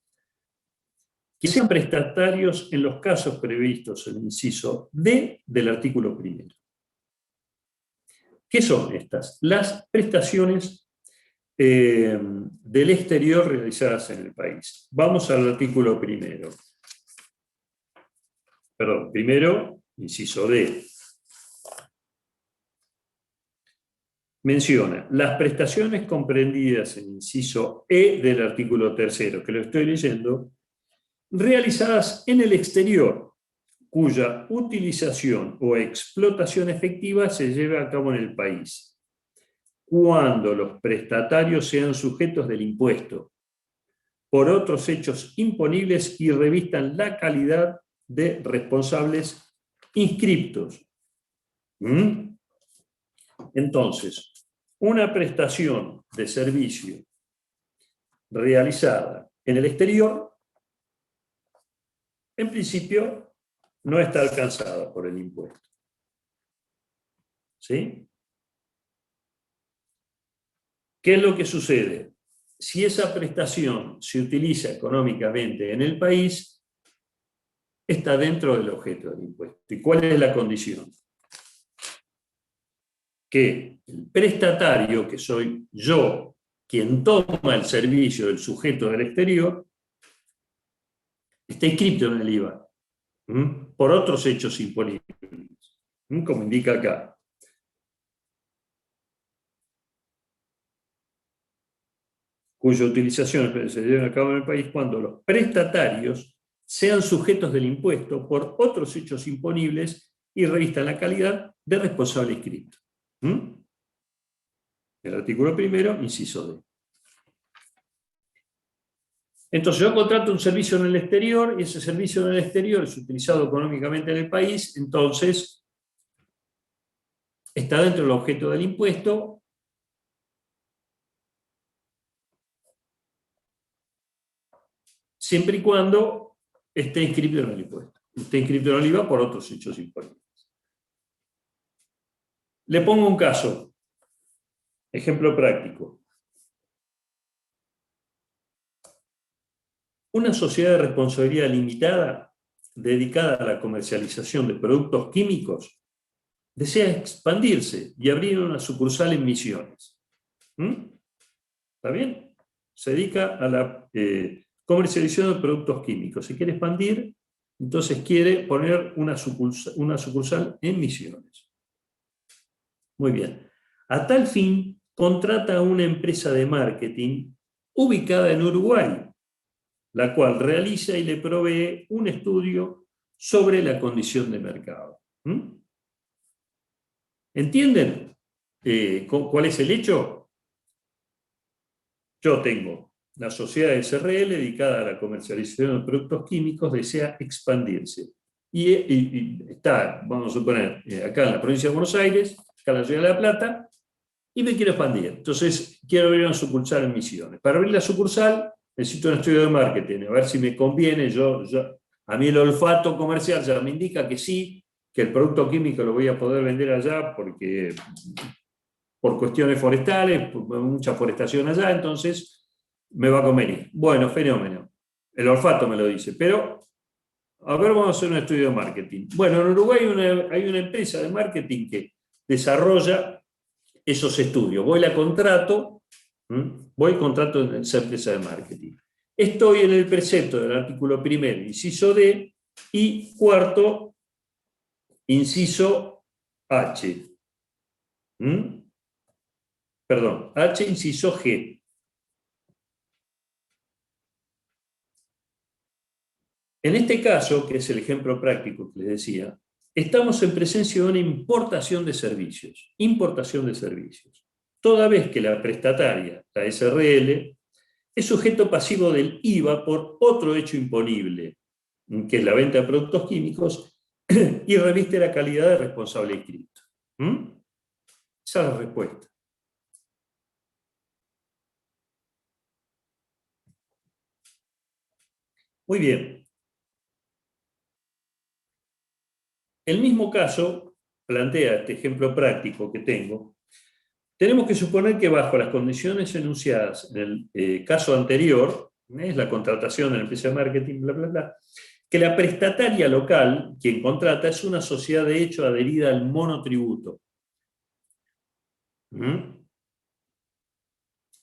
Que sean prestatarios en los casos previstos en el inciso D del artículo primero. ¿Qué son estas? Las prestaciones del exterior realizadas en el país. Vamos al artículo primero. Perdón, primero, inciso D. Menciona las prestaciones comprendidas en inciso E del artículo tercero, que lo estoy leyendo, realizadas en el exterior, cuya utilización o explotación efectiva se lleve a cabo en el país, cuando los prestatarios sean sujetos del impuesto por otros hechos imponibles y revistan la calidad de responsables inscriptos. Entonces, una prestación de servicio realizada en el exterior, en principio, no está alcanzada por el impuesto. ¿Sí? ¿Qué es lo que sucede? Si esa prestación se utiliza económicamente en el país, está dentro del objeto del impuesto. ¿Y cuál es la condición? Que el prestatario, que soy yo, quien toma el servicio del sujeto del exterior, está inscrito en el IVA por otros hechos imponibles, como indica acá. Cuya utilización se lleve a cabo en el país cuando los prestatarios sean sujetos del impuesto por otros hechos imponibles y revistan la calidad de responsable inscrito. El artículo primero, inciso D. Entonces yo contrato un servicio en el exterior y ese servicio en el exterior es utilizado económicamente en el país, entonces está dentro del objeto del impuesto siempre y cuando esté inscrito en el impuesto. Esté inscrito en el IVA por otros hechos imponibles. Le pongo un caso. Ejemplo práctico. Una sociedad de responsabilidad limitada dedicada a la comercialización de productos químicos desea expandirse y abrir una sucursal en Misiones. ¿Está bien? Se dedica a la comercialización de productos químicos. Se quiere expandir, entonces quiere poner una sucursal en Misiones. Muy bien. A tal fin, contrata a una empresa de marketing ubicada en Uruguay, la cual realiza y le provee un estudio sobre la condición de mercado. ¿Entienden cuál es el hecho? Yo tengo la sociedad SRL dedicada a la comercialización de productos químicos, desea expandirse. Y está, vamos a suponer, acá en la provincia de Buenos Aires, acá en la ciudad de La Plata, y me quiero expandir. Entonces, quiero abrir una sucursal en Misiones. Para abrir la sucursal, necesito un estudio de marketing, a ver si me conviene. A mí el olfato comercial ya me indica que sí, que el producto químico lo voy a poder vender allá porque por cuestiones forestales, por mucha forestación allá, entonces me va a convenir. Bueno, fenómeno. El olfato me lo dice, pero a ver, vamos a hacer un estudio de marketing. Bueno, en Uruguay hay una empresa de marketing que desarrolla esos estudios. Voy y contrato en esa empresa de marketing. Estoy en el precepto del artículo primero, inciso D, y cuarto, inciso H. Perdón, H, inciso G. En este caso, que es el ejemplo práctico que les decía, estamos en presencia de una importación de servicios. Importación de servicios. Toda vez que la prestataria, la SRL, es sujeto pasivo del IVA por otro hecho imponible, que es la venta de productos químicos, y reviste la calidad de responsable inscrito. Esa es la respuesta. Muy bien. El mismo caso plantea este ejemplo práctico que tengo. Tenemos que suponer que bajo las condiciones enunciadas en el caso anterior, es la contratación de la empresa de marketing, bla, bla, bla, que la prestataria local, quien contrata, es una sociedad de hecho adherida al monotributo.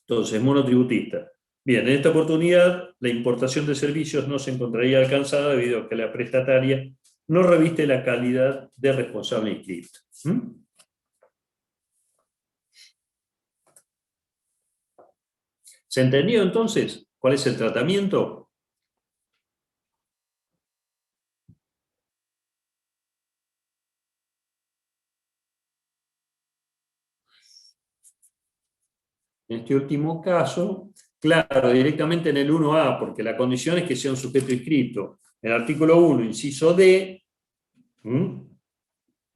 Entonces, monotributista. Bien, en esta oportunidad, la importación de servicios no se encontraría alcanzada debido a que la prestataria no reviste la calidad de responsable inscripto. ¿Se entendió entonces cuál es el tratamiento? En este último caso, claro, directamente en el 1A, porque la condición es que sea un sujeto inscrito. El artículo 1, inciso D,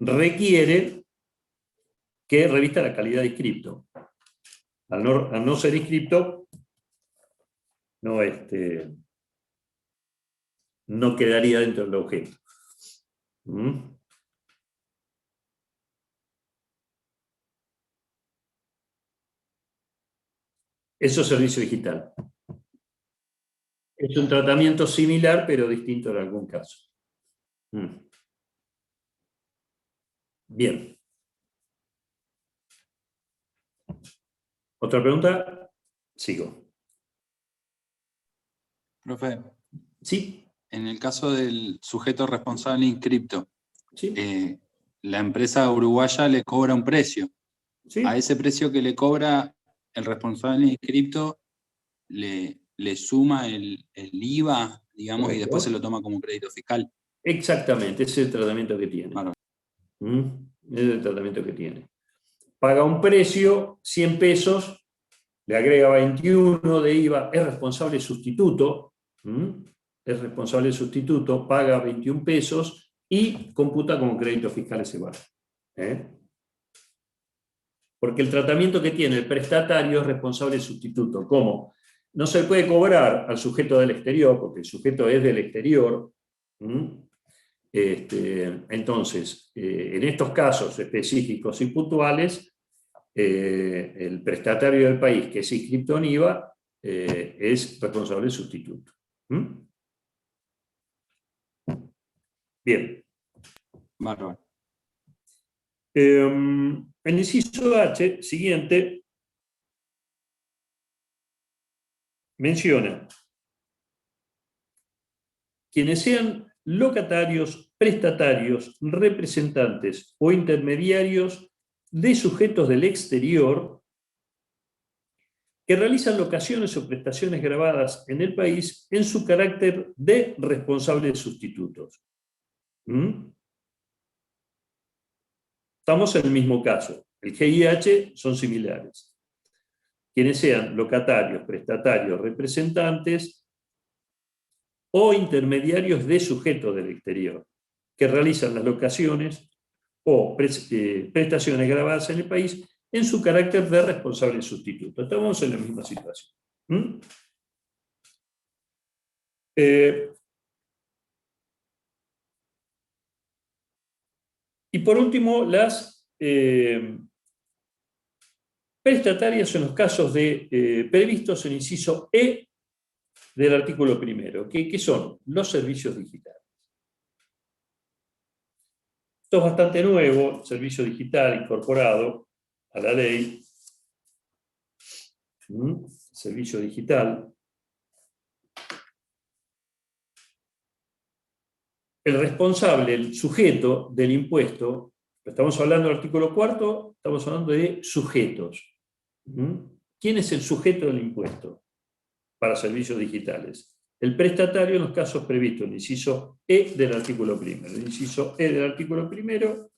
requiere que revista la calidad de inscripto. Al no ser inscripto, no quedaría dentro del objeto. Eso es servicio digital. Es un tratamiento similar, pero distinto en algún caso. Bien. ¿Otra pregunta? Sigo. Profe, Sí. en el caso del sujeto responsable inscripto, Sí. la empresa uruguaya le cobra un precio. Sí. A ese precio que le cobra el responsable inscripto, le suma el IVA, digamos, Correcto. y después se lo toma como crédito fiscal. Exactamente, ese es el tratamiento que tiene. Claro. Ese es el tratamiento que tiene. Paga un precio, 100 pesos, le agrega 21 de IVA, es responsable sustituto, paga 21 pesos y computa como crédito fiscal ese valor. Porque el tratamiento que tiene el prestatario es responsable sustituto. ¿Cómo? No se puede cobrar al sujeto del exterior, porque el sujeto es del exterior. Entonces, en estos casos específicos y puntuales, el prestatario del país que es inscripto en IVA es responsable sustituto. Bien. Bárbaro. El inciso H, siguiente, menciona quienes sean locatarios, prestatarios, representantes o intermediarios de sujetos del exterior que realizan locaciones o prestaciones grabadas en el país en su carácter de responsables sustitutos. Estamos en el mismo caso. El G y H son similares. Quienes sean locatarios, prestatarios, representantes o intermediarios de sujetos del exterior que realizan las locaciones o prestaciones grabadas en el país en su carácter de responsable sustituto. Estamos en la misma situación. Y por último, las prestatarias en los casos previstos en inciso E del artículo primero, que son los servicios digitales. Esto es bastante nuevo, servicio digital incorporado a la ley. Servicio digital. El responsable, el sujeto del impuesto, estamos hablando del artículo 4, estamos hablando de sujetos. ¿Quién es el sujeto del impuesto para servicios digitales? El prestatario en los casos previstos en el inciso E del artículo primero. El inciso E del artículo primero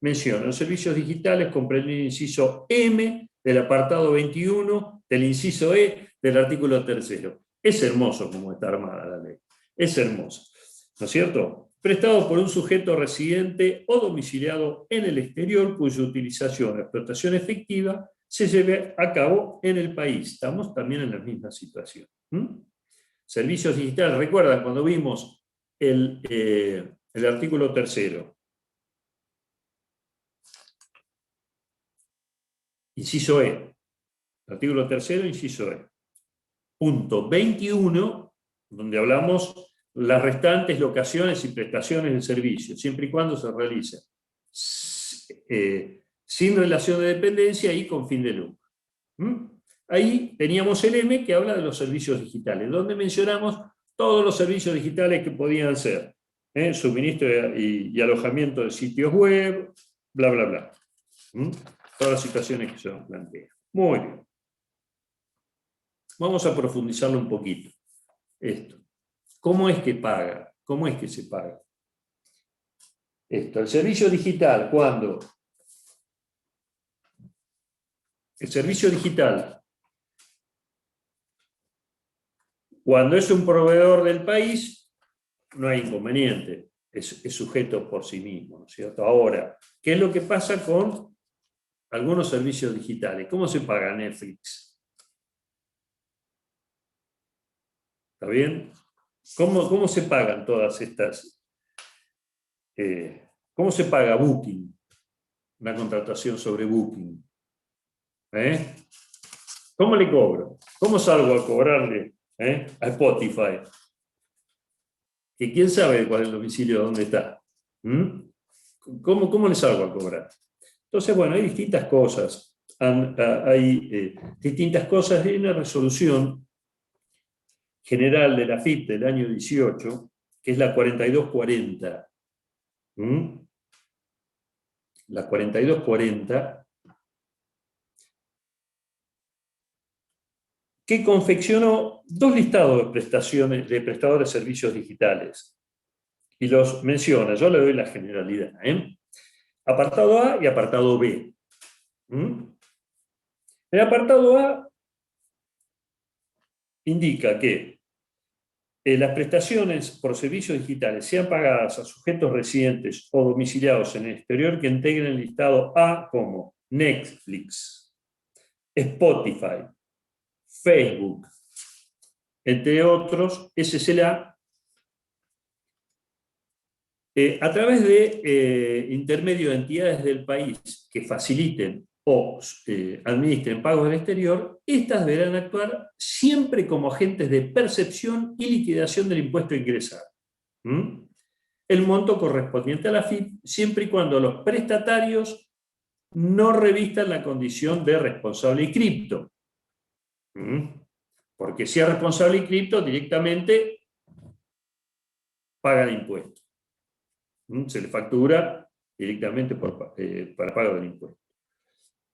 menciona los servicios digitales comprenden el inciso M del apartado 21 del inciso E del artículo tercero. Es hermoso como está armada la ley. Es hermoso. ¿No es cierto? prestado por un sujeto residente o domiciliado en el exterior cuya utilización o explotación efectiva se lleve a cabo en el país. Estamos también en la misma situación. Servicios digitales, ¿recuerdan cuando vimos el artículo 3? Inciso E. Artículo 3, inciso E. Punto 21, donde hablamos las restantes locaciones y prestaciones del servicio, siempre y cuando se realice sin relación de dependencia y con fin de lucro. Ahí teníamos el M que habla de los servicios digitales, donde mencionamos todos los servicios digitales que podían ser suministro y alojamiento de sitios web, bla, bla, bla. Todas las situaciones que se nos plantean. Muy bien. Vamos a profundizarlo un poquito. Esto. ¿Cómo es que paga? ¿Cómo es que se paga? Esto, el servicio digital, ¿cuándo? El servicio digital, cuando es un proveedor del país, no hay inconveniente, es sujeto por sí mismo, ¿no es cierto? Ahora, ¿qué es lo que pasa con algunos servicios digitales? ¿Cómo se paga Netflix? ¿Está bien? ¿Cómo se pagan todas estas? ¿Cómo se paga Booking? Una contratación sobre Booking. ¿Cómo le cobro? ¿Cómo salgo a cobrarle a Spotify? Que quién sabe cuál es el domicilio, dónde está. ¿Cómo le salgo a cobrar? Entonces, bueno, hay distintas cosas. Hay distintas cosas. Hay una resolución general de la FIP del año 18, que es la 4240. La 4240, que confeccionó dos listados de prestaciones de prestadores de servicios digitales. Y los menciona, yo le doy la generalidad. Apartado A y apartado B. El apartado A indica que las prestaciones por servicios digitales sean pagadas a sujetos residentes o domiciliados en el exterior que integren el listado A como Netflix, Spotify, Facebook, entre otros, ese es el A, a través de intermedio de entidades del país que faciliten o administren pagos del exterior, estas deberán actuar siempre como agentes de percepción y liquidación del impuesto a ingresar. El monto correspondiente a la FIP, siempre y cuando los prestatarios no revistan la condición de responsable inscripto. Porque si es responsable inscripto, directamente paga el impuesto. Se le factura directamente para pago del impuesto.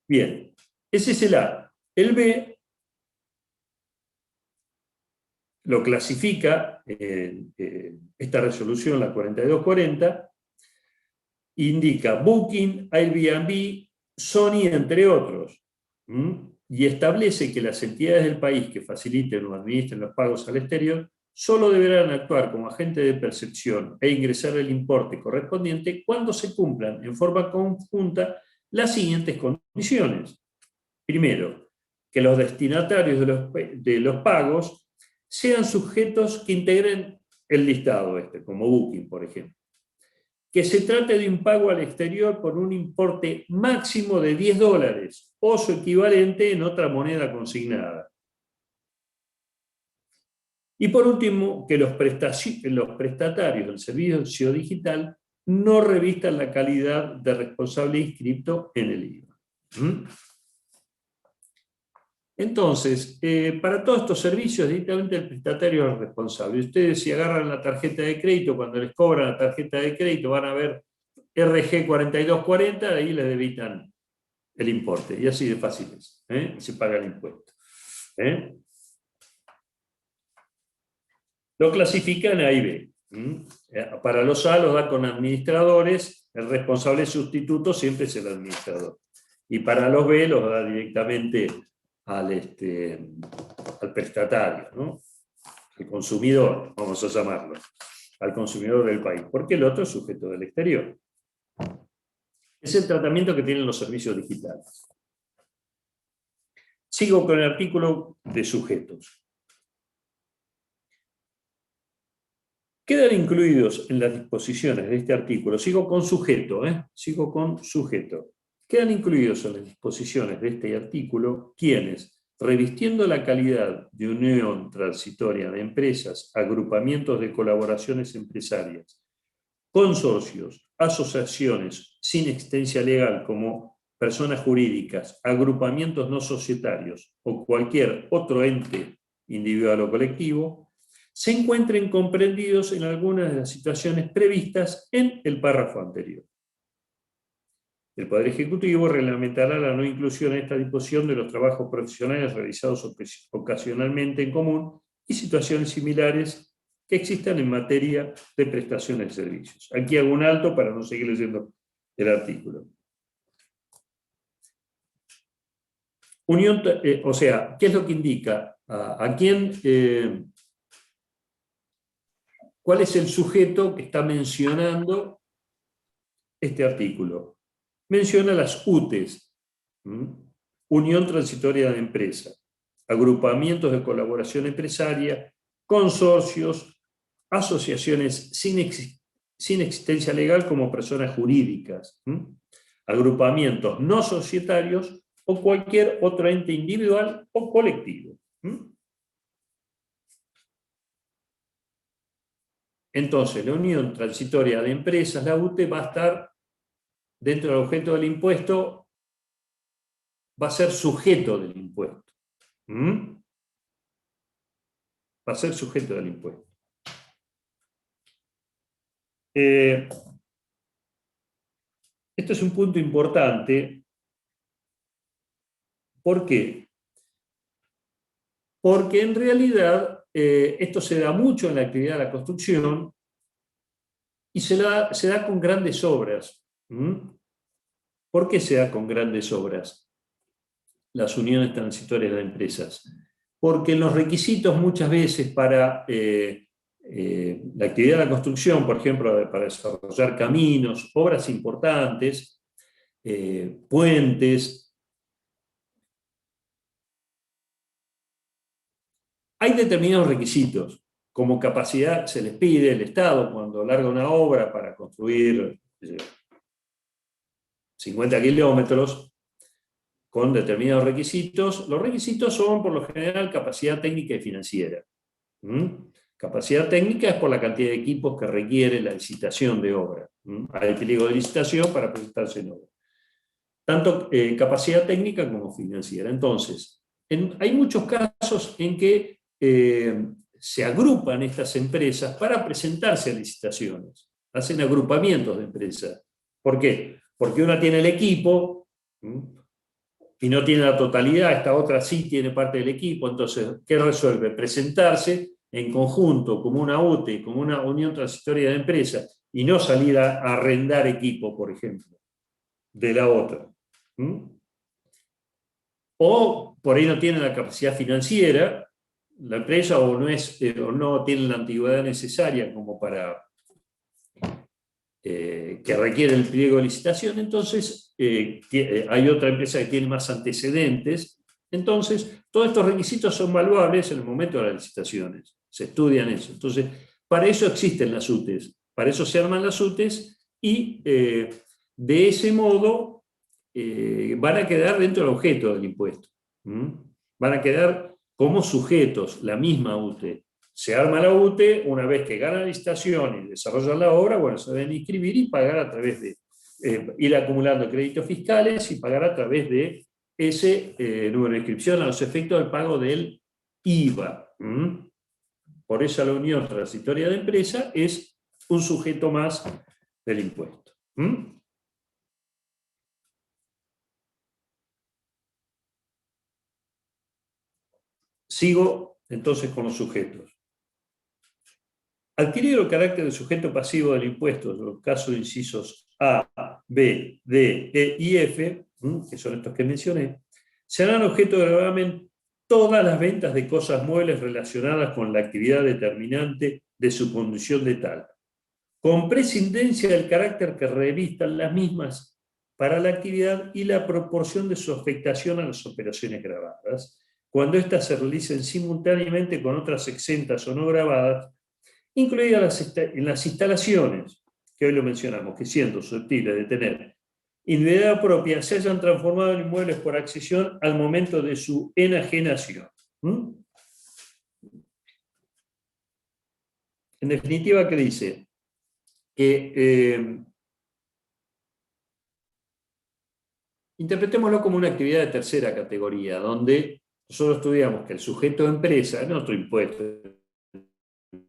Bien, ese es el A. El B lo clasifica esta resolución, la 4240, indica Booking, Airbnb, Sony, entre otros, y establece que las entidades del país que faciliten o administren los pagos al exterior solo deberán actuar como agente de percepción e ingresar el importe correspondiente cuando se cumplan en forma conjunta las siguientes condiciones. Primero, que los destinatarios de los pagos sean sujetos que integren el listado como Booking, por ejemplo. Que se trate de un pago al exterior por un importe máximo de $10 o su equivalente en otra moneda consignada. Y por último, que los prestatarios del servicio digital no revistan la calidad de responsable inscripto en el IVA. Entonces, para todos estos servicios, directamente el prestatario es el responsable. Ustedes, si agarran la tarjeta de crédito, cuando les cobran la tarjeta de crédito, van a ver RG 4240, ahí les debitan el importe. Y así de fácil es. Y se paga el impuesto. Lo clasifican A y B. Para los A los da con administradores, el responsable sustituto siempre es el administrador. Y para los B los da directamente al prestatario, ¿no? Al consumidor, vamos a llamarlo. al consumidor del país, porque el otro es sujeto del exterior. Es el tratamiento que tienen los servicios digitales. Sigo con el artículo de sujetos. Quedan incluidos en las disposiciones de este artículo, sigo con sujeto, sigo con sujeto. Quedan incluidos en las disposiciones de este artículo quienes, revistiendo la calidad de unión transitoria de empresas, agrupamientos de colaboraciones empresarias, consorcios, asociaciones sin existencia legal como personas jurídicas, agrupamientos no societarios o cualquier otro ente individual o colectivo, se encuentren comprendidos en algunas de las situaciones previstas en el párrafo anterior. El Poder Ejecutivo reglamentará la no inclusión en esta disposición de los trabajos profesionales realizados ocasionalmente en común y situaciones similares que existan en materia de prestaciones de servicios. Aquí hago un alto para no seguir leyendo el artículo. Unión, o sea, ¿qué es lo que indica? ¿A quién? ¿Cuál es el sujeto que está mencionando este artículo? Menciona las UTEs, Unión Transitoria de Empresa, agrupamientos de colaboración empresaria, consorcios, asociaciones sin existencia legal como personas jurídicas, agrupamientos no societarios o cualquier otro ente individual o colectivo. Entonces, la Unión Transitoria de Empresas, la UTE, va a estar dentro del objeto del impuesto, va a ser sujeto del impuesto. Va a ser sujeto del impuesto. Esto es un punto importante. ¿Por qué? Porque en realidad esto se da mucho en la actividad de la construcción y se da con grandes obras. ¿Por qué se da con grandes obras las uniones transitorias de empresas? Porque los requisitos muchas veces para la actividad de la construcción, por ejemplo, para desarrollar caminos, obras importantes, puentes, hay determinados requisitos, como capacidad se les pide el Estado cuando larga una obra para construir 50 kilómetros, con determinados requisitos. Los requisitos son, por lo general, capacidad técnica y financiera. Capacidad técnica es por la cantidad de equipos que requiere la licitación de obra. Hay pliego de licitación para presentarse en obra. Tanto capacidad técnica como financiera. Entonces, hay muchos casos en que se agrupan estas empresas para presentarse a licitaciones. Hacen agrupamientos de empresas. ¿Por qué? Porque una tiene el equipo y no tiene la totalidad, esta otra sí tiene parte del equipo. Entonces, ¿qué resuelve? Presentarse en conjunto como una UTE, como una unión transitoria de empresas, y no salir a arrendar equipo, por ejemplo, de la otra. O por ahí no tiene la capacidad financiera la empresa, o no tiene la antigüedad necesaria como para que requiere el pliego de licitación. Entonces hay otra empresa que tiene más antecedentes. Entonces todos estos requisitos son valuables en el momento de las licitaciones, se estudian eso. Entonces para eso existen las UTEs, para eso se arman las UTEs, y de ese modo van a quedar dentro del objeto del impuesto. Van a quedar como sujetos, la misma UTE. Se arma la UTE, una vez que gana la licitación y desarrollan la obra, bueno, se deben inscribir y pagar a través de, ir acumulando créditos fiscales y pagar a través de ese número de inscripción a los efectos del pago del IVA. Por eso la unión transitoria de empresa es un sujeto más del impuesto. Sigo entonces con los sujetos. Adquirido el carácter de sujeto pasivo del impuesto en los casos de incisos A, B, D, E y F, que son estos que mencioné, serán objeto de gravamen todas las ventas de cosas muebles relacionadas con la actividad determinante de su condición de tal, con prescindencia del carácter que revistan las mismas para la actividad y la proporción de su afectación a las operaciones grabadas, cuando éstas se realicen simultáneamente con otras exentas o no grabadas, incluidas en las instalaciones, que hoy lo mencionamos, que siendo susceptibles de tener individualidad propia, se hayan transformado en inmuebles por accesión al momento de su enajenación. En definitiva, ¿qué dice? Que interpretémoslo como una actividad de tercera categoría, donde nosotros estudiamos que el sujeto de empresa, no otro impuesto, el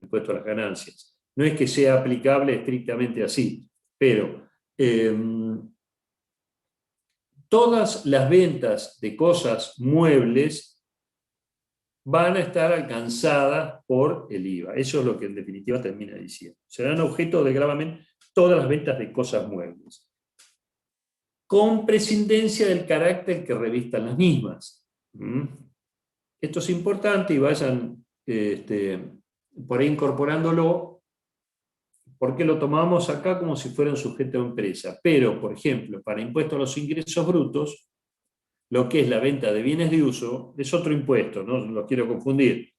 impuesto a las ganancias, no es que sea aplicable estrictamente así, pero todas las ventas de cosas muebles van a estar alcanzadas por el IVA. Eso es lo que en definitiva termina diciendo. Serán objeto de gravamen todas las ventas de cosas muebles, con prescindencia del carácter que revistan las mismas. Esto es importante y vayan por ahí incorporándolo, porque lo tomamos acá como si fuera un sujeto de empresa. Pero, por ejemplo, para impuesto a los ingresos brutos, lo que es la venta de bienes de uso es otro impuesto, no lo quiero confundir.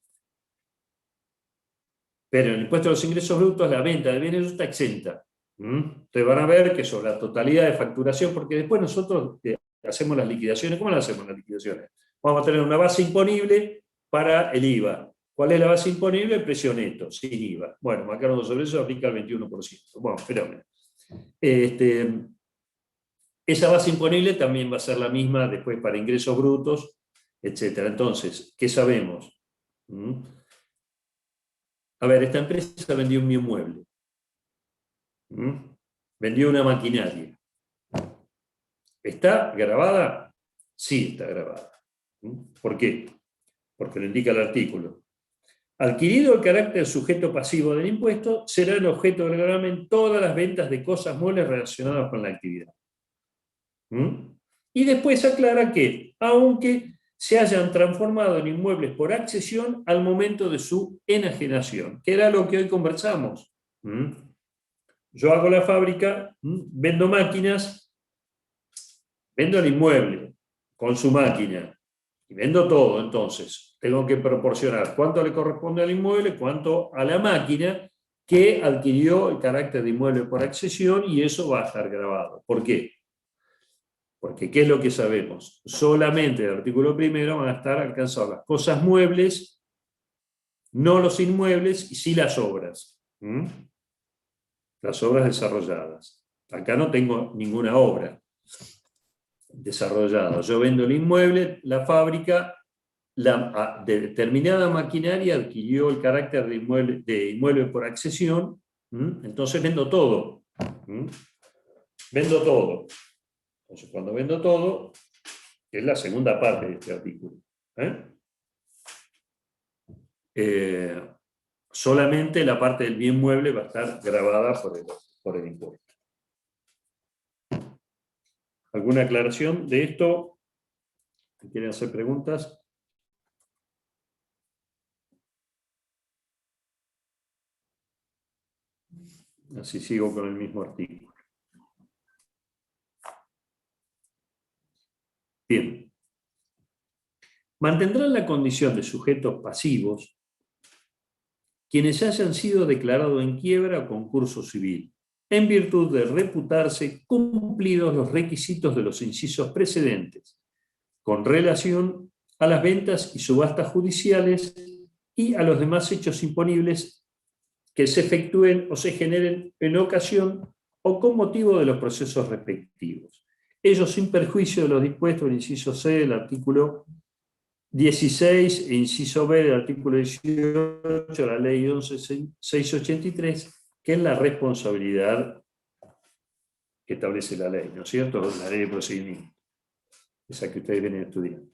Pero en el impuesto a los ingresos brutos, la venta de bienes de uso está exenta. Ustedes van a ver que sobre la totalidad de facturación, porque después nosotros hacemos las liquidaciones. ¿Cómo las hacemos las liquidaciones? Vamos a tener una base imponible para el IVA. ¿Cuál es la base imponible? El precio neto, sin IVA. Bueno, marcando sobre eso aplica el 21%. Bueno, fenómeno. Esa base imponible también va a ser la misma después para ingresos brutos, etc. Entonces, ¿qué sabemos? A ver, esta empresa vendió un bien mueble. Vendió una maquinaria. ¿Está grabada? Sí, está grabada. ¿Por qué? Porque lo indica el artículo. Adquirido el carácter sujeto pasivo del impuesto, será el objeto del gravamen todas las ventas de cosas muebles relacionadas con la actividad. Y después aclara que, aunque se hayan transformado en inmuebles por accesión al momento de su enajenación, que era lo que hoy conversamos. Yo hago la fábrica, vendo máquinas, vendo el inmueble con su máquina, y vendo todo. Entonces, tengo que proporcionar cuánto le corresponde al inmueble, cuánto a la máquina que adquirió el carácter de inmueble por accesión, y eso va a estar grabado. ¿Por qué? Porque, ¿qué es lo que sabemos? Solamente el artículo primero van a estar alcanzadas las cosas muebles, no los inmuebles, y sí las obras. Las obras desarrolladas. Acá no tengo ninguna obra desarrollada. Yo vendo el inmueble, la fábrica, de determinada maquinaria adquirió el carácter de inmueble por accesión, entonces vendo todo. Vendo todo. Entonces, cuando vendo todo, es la segunda parte de este artículo. Solamente la parte del bien mueble va a estar grabada por el impuesto. ¿Alguna aclaración de esto? ¿Quieren hacer preguntas? Así sigo con el mismo artículo. Bien. Mantendrán la condición de sujetos pasivos quienes hayan sido declarados en quiebra o concurso civil, en virtud de reputarse cumplidos los requisitos de los incisos precedentes, con relación a las ventas y subastas judiciales y a los demás hechos imponibles que se efectúen o se generen en ocasión o con motivo de los procesos respectivos. Ello sin perjuicio de los dispuestos en el inciso C del artículo 16 e inciso B del artículo 18 de la ley 11.683, que es la responsabilidad que establece la ley, ¿no es cierto? La ley de procedimiento, esa que ustedes vienen estudiando.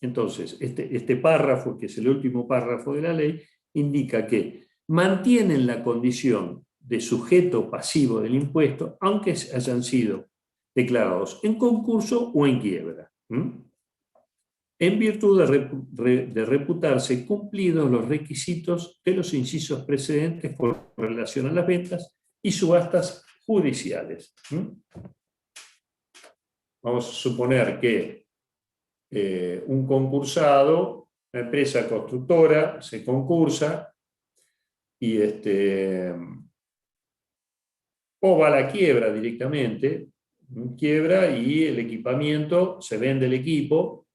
Entonces, este párrafo, que es el último párrafo de la ley, indica que mantienen la condición de sujeto pasivo del impuesto, aunque hayan sido declarados en concurso o en quiebra. en virtud de reputarse cumplidos los requisitos de los incisos precedentes con relación a las ventas y subastas judiciales. Vamos a suponer que un concursado, una empresa constructora, se concursa y o va a la quiebra directamente, quiebra y el equipamiento, se vende el equipo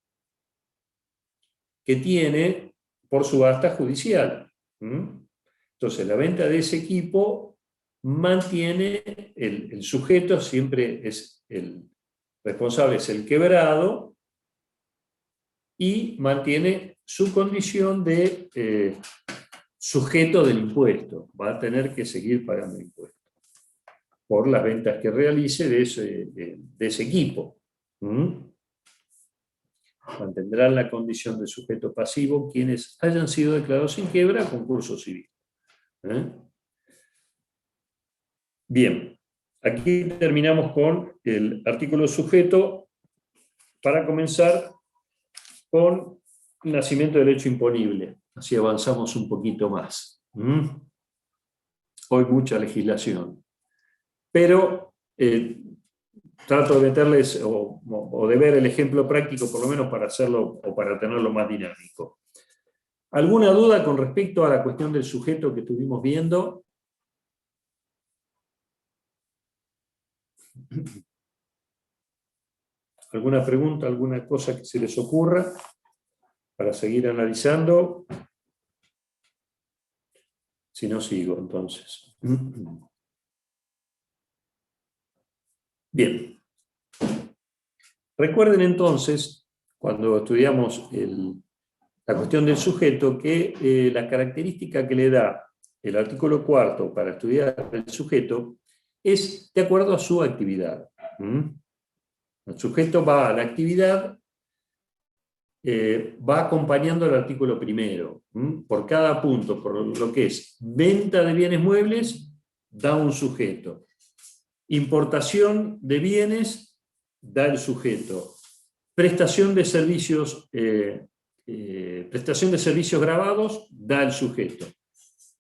que tiene por subasta judicial. Entonces la venta de ese equipo mantiene, el sujeto siempre es el responsable, es el quebrado, y mantiene su condición de sujeto del impuesto. Va a tener que seguir pagando impuestos por las ventas que realice de ese equipo. Mantendrán la condición de sujeto pasivo quienes hayan sido declarados sin quiebra a concurso civil. Bien, aquí terminamos con el artículo sujeto para comenzar con el nacimiento del hecho imponible. Así avanzamos un poquito más. Hoy mucha legislación. Pero trato de meterles o de ver el ejemplo práctico, por lo menos para hacerlo o para tenerlo más dinámico. ¿Alguna duda con respecto a la cuestión del sujeto que estuvimos viendo? ¿Alguna pregunta, alguna cosa que se les ocurra para seguir analizando? Si no, sigo entonces. Bien. Recuerden entonces, cuando estudiamos la cuestión del sujeto, que la característica que le da el artículo 4 para estudiar el sujeto es de acuerdo a su actividad. El sujeto va a la actividad, va acompañando el artículo primero. Por cada punto, por lo que es venta de bienes muebles, da un sujeto. Importación de bienes, da el sujeto. Prestación de servicios grabados, da el sujeto.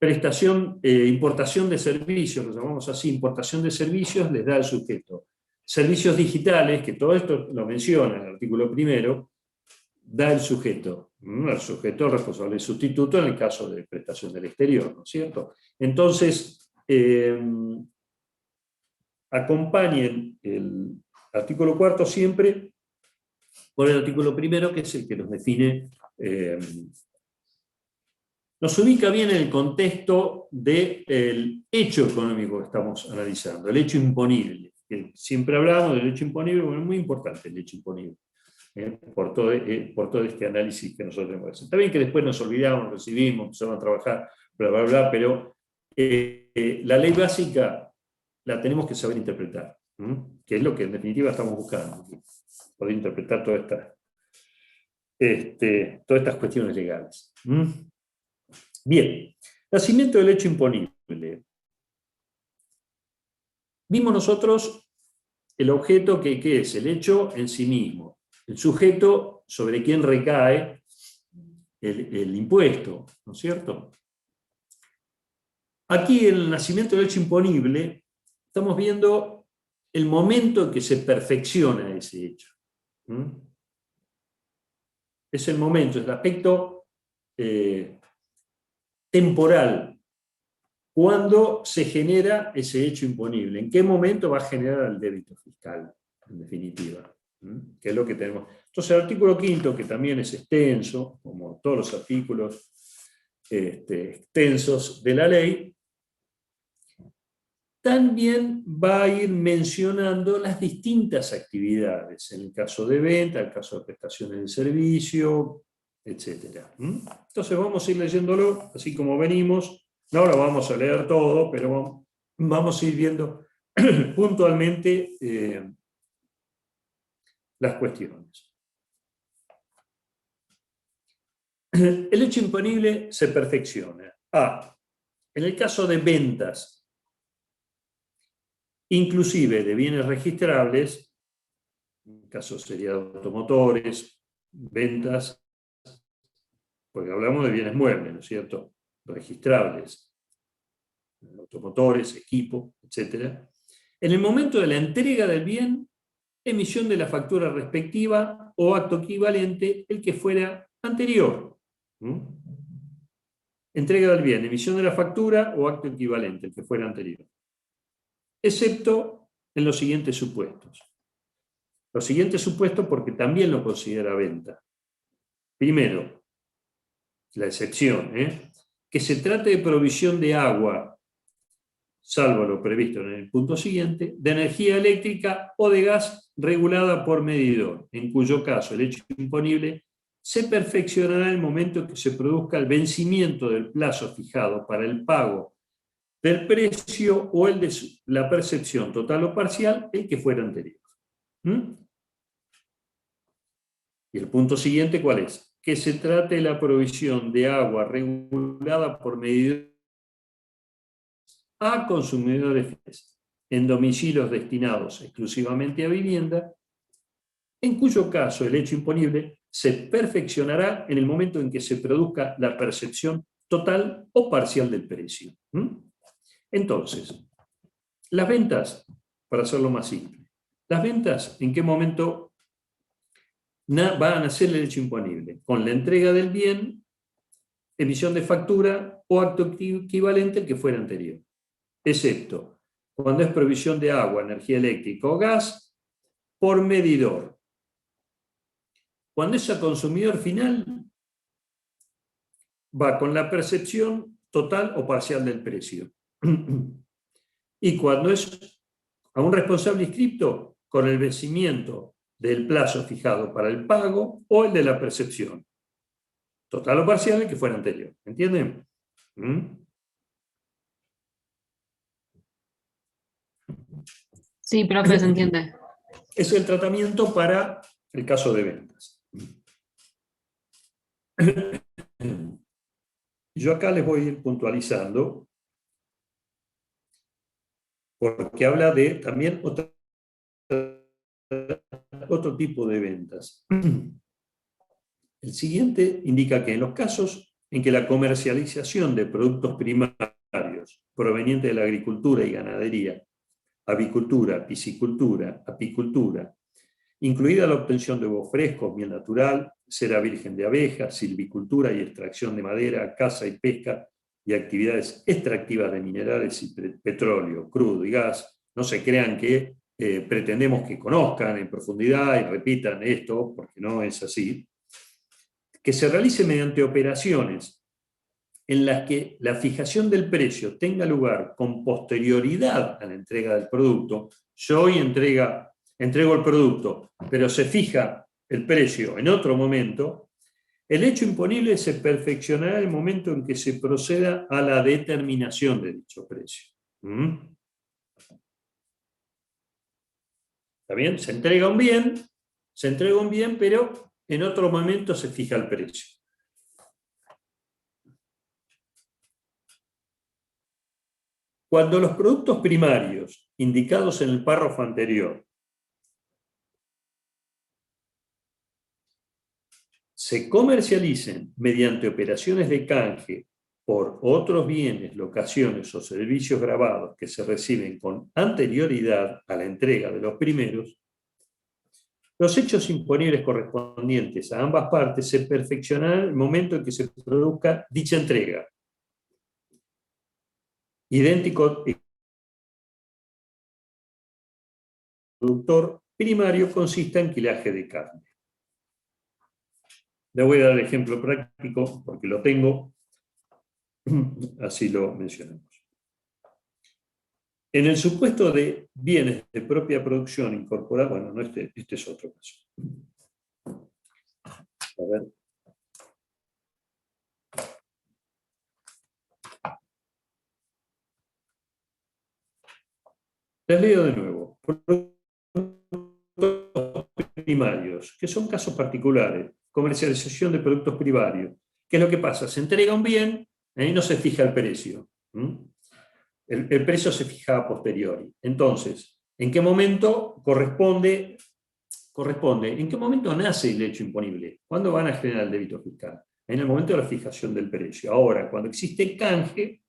Importación de servicios, lo llamamos así, importación de servicios, les da el sujeto. Servicios digitales, que todo esto lo menciona en el artículo primero, da el sujeto. El sujeto responsable sustituto en el caso de prestación del exterior, ¿no es cierto? Entonces, acompañen el artículo 4 siempre por el artículo primero, que es el que nos define, nos ubica bien en el contexto del hecho económico que estamos analizando, el hecho imponible. Siempre hablamos del hecho imponible, bueno, es muy importante el hecho imponible, por todo este análisis que nosotros tenemos que hacer. Está bien que después nos olvidamos, recibimos, empezamos a trabajar, bla, bla, bla, pero la ley básica la tenemos que saber interpretar, que es lo que en definitiva estamos buscando, poder interpretar todas estas cuestiones legales. Bien, nacimiento del hecho imponible. Vimos nosotros el objeto que es el hecho en sí mismo, el sujeto sobre quien recae el impuesto, ¿no es cierto? Aquí en el nacimiento del hecho imponible estamos viendo el momento en que se perfecciona ese hecho. Es el momento, es el aspecto temporal, cuando se genera ese hecho imponible. ¿En qué momento va a generar el débito fiscal, en definitiva? Que es lo que tenemos. Entonces el artículo 5, que también es extenso, como todos los artículos extensos de la ley, también va a ir mencionando las distintas actividades, en el caso de venta, en el caso de prestaciones de servicio, etc. Entonces vamos a ir leyéndolo, así como venimos. No lo vamos a leer todo, pero vamos a ir viendo puntualmente las cuestiones. El hecho imponible se perfecciona. En el caso de ventas, inclusive de bienes registrables, en el caso sería de automotores, ventas, porque hablamos de bienes muebles, ¿no es cierto? Registrables, automotores, equipo, etc. En el momento de la entrega del bien, emisión de la factura respectiva o acto equivalente, el que fuera anterior. Entrega del bien, emisión de la factura o acto equivalente, el que fuera anterior. Excepto en los siguientes supuestos. Los siguientes supuestos porque también lo considera venta. Primero, la excepción, que se trate de provisión de agua, salvo lo previsto en el punto siguiente, de energía eléctrica o de gas regulada por medidor, en cuyo caso el hecho imponible se perfeccionará en el momento en que se produzca el vencimiento del plazo fijado para el pago del precio o el de la percepción total o parcial, el que fuera anterior. Y el punto siguiente, ¿cuál es? Que se trate de la provisión de agua regulada por medidor a consumidores finales en domicilios destinados exclusivamente a vivienda, en cuyo caso el hecho imponible se perfeccionará en el momento en que se produzca la percepción total o parcial del precio. Entonces, las ventas, para hacerlo más simple, las ventas, ¿en qué momento va a nacer el hecho imponible? Con la entrega del bien, emisión de factura o acto equivalente al que fuera anterior, excepto cuando es provisión de agua, energía eléctrica o gas por medidor. Cuando es a consumidor final, va con la percepción total o parcial del precio. Y cuando es a un responsable inscripto, con el vencimiento del plazo fijado para el pago o el de la percepción. Total o parcial, el que fuera anterior. ¿Entienden? Sí, profe, se entiende. Es el tratamiento para el caso de ventas. Yo acá les voy a ir puntualizando, porque habla de también otro tipo de ventas. El siguiente indica que en los casos en que la comercialización de productos primarios provenientes de la agricultura y ganadería, avicultura, piscicultura, apicultura, incluida la obtención de huevos frescos, miel natural, cera virgen de abejas, silvicultura y extracción de madera, caza y pesca y actividades extractivas de minerales y petróleo, crudo y gas. No se crean que pretendemos que conozcan en profundidad y repitan esto, porque no es así. Que se realice mediante operaciones en las que la fijación del precio tenga lugar con posterioridad a la entrega del producto. Yo hoy entrego el producto, pero se fija el precio en otro momento. El hecho imponible se perfeccionará en el momento en que se proceda a la determinación de dicho precio. ¿Está bien? Se entrega un bien, pero en otro momento se fija el precio. Cuando los productos primarios indicados en el párrafo anterior se comercialicen mediante operaciones de canje por otros bienes, locaciones o servicios grabados que se reciben con anterioridad a la entrega de los primeros, los hechos imponibles correspondientes a ambas partes se perfeccionarán en el momento en que se produzca dicha entrega. Idéntico al productor primario consiste en quilaje de carne. Le voy a dar el ejemplo práctico porque lo tengo, así lo mencionamos. En el supuesto de bienes de propia producción incorporados, bueno, no este es otro caso. A ver. Les leo de nuevo. Productos primarios, que son casos particulares. Comercialización de productos primarios. ¿Qué es lo que pasa? Se entrega un bien y no se fija el precio. El precio se fija a posteriori. Entonces, ¿en qué momento corresponde corresponde, ¿en qué momento nace el hecho imponible? ¿Cuándo van a generar el débito fiscal? En el momento de la fijación del precio. Ahora, cuando existe canje,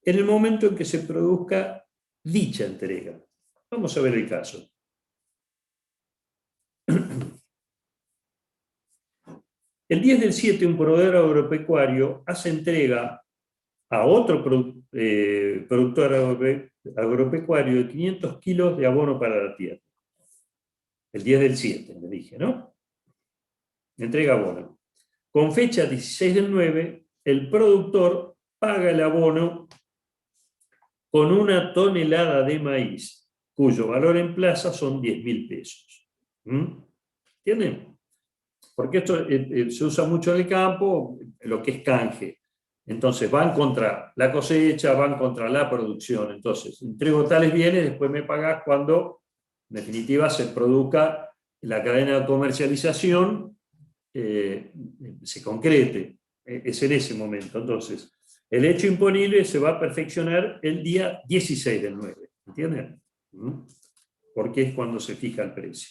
en el momento en que se produzca dicha entrega. Vamos a ver el caso. El 10/7, un proveedor agropecuario hace entrega a otro productor agropecuario de 500 kilos de abono para la tierra. El 10/7, me dije, ¿no? Entrega abono. Con fecha 16/9, el productor paga el abono con 1 tonelada de maíz, cuyo valor en plaza son 10.000 pesos. ¿Entienden? Porque esto se usa mucho en el campo, lo que es canje. Entonces van contra la cosecha, van contra la producción. Entonces, entrego tales bienes, después me pagás cuando, en definitiva, se produzca la cadena de comercialización, se concrete. Es en ese momento. Entonces, el hecho imponible se va a perfeccionar el día 16/9. ¿Entienden? Porque es cuando se fija el precio.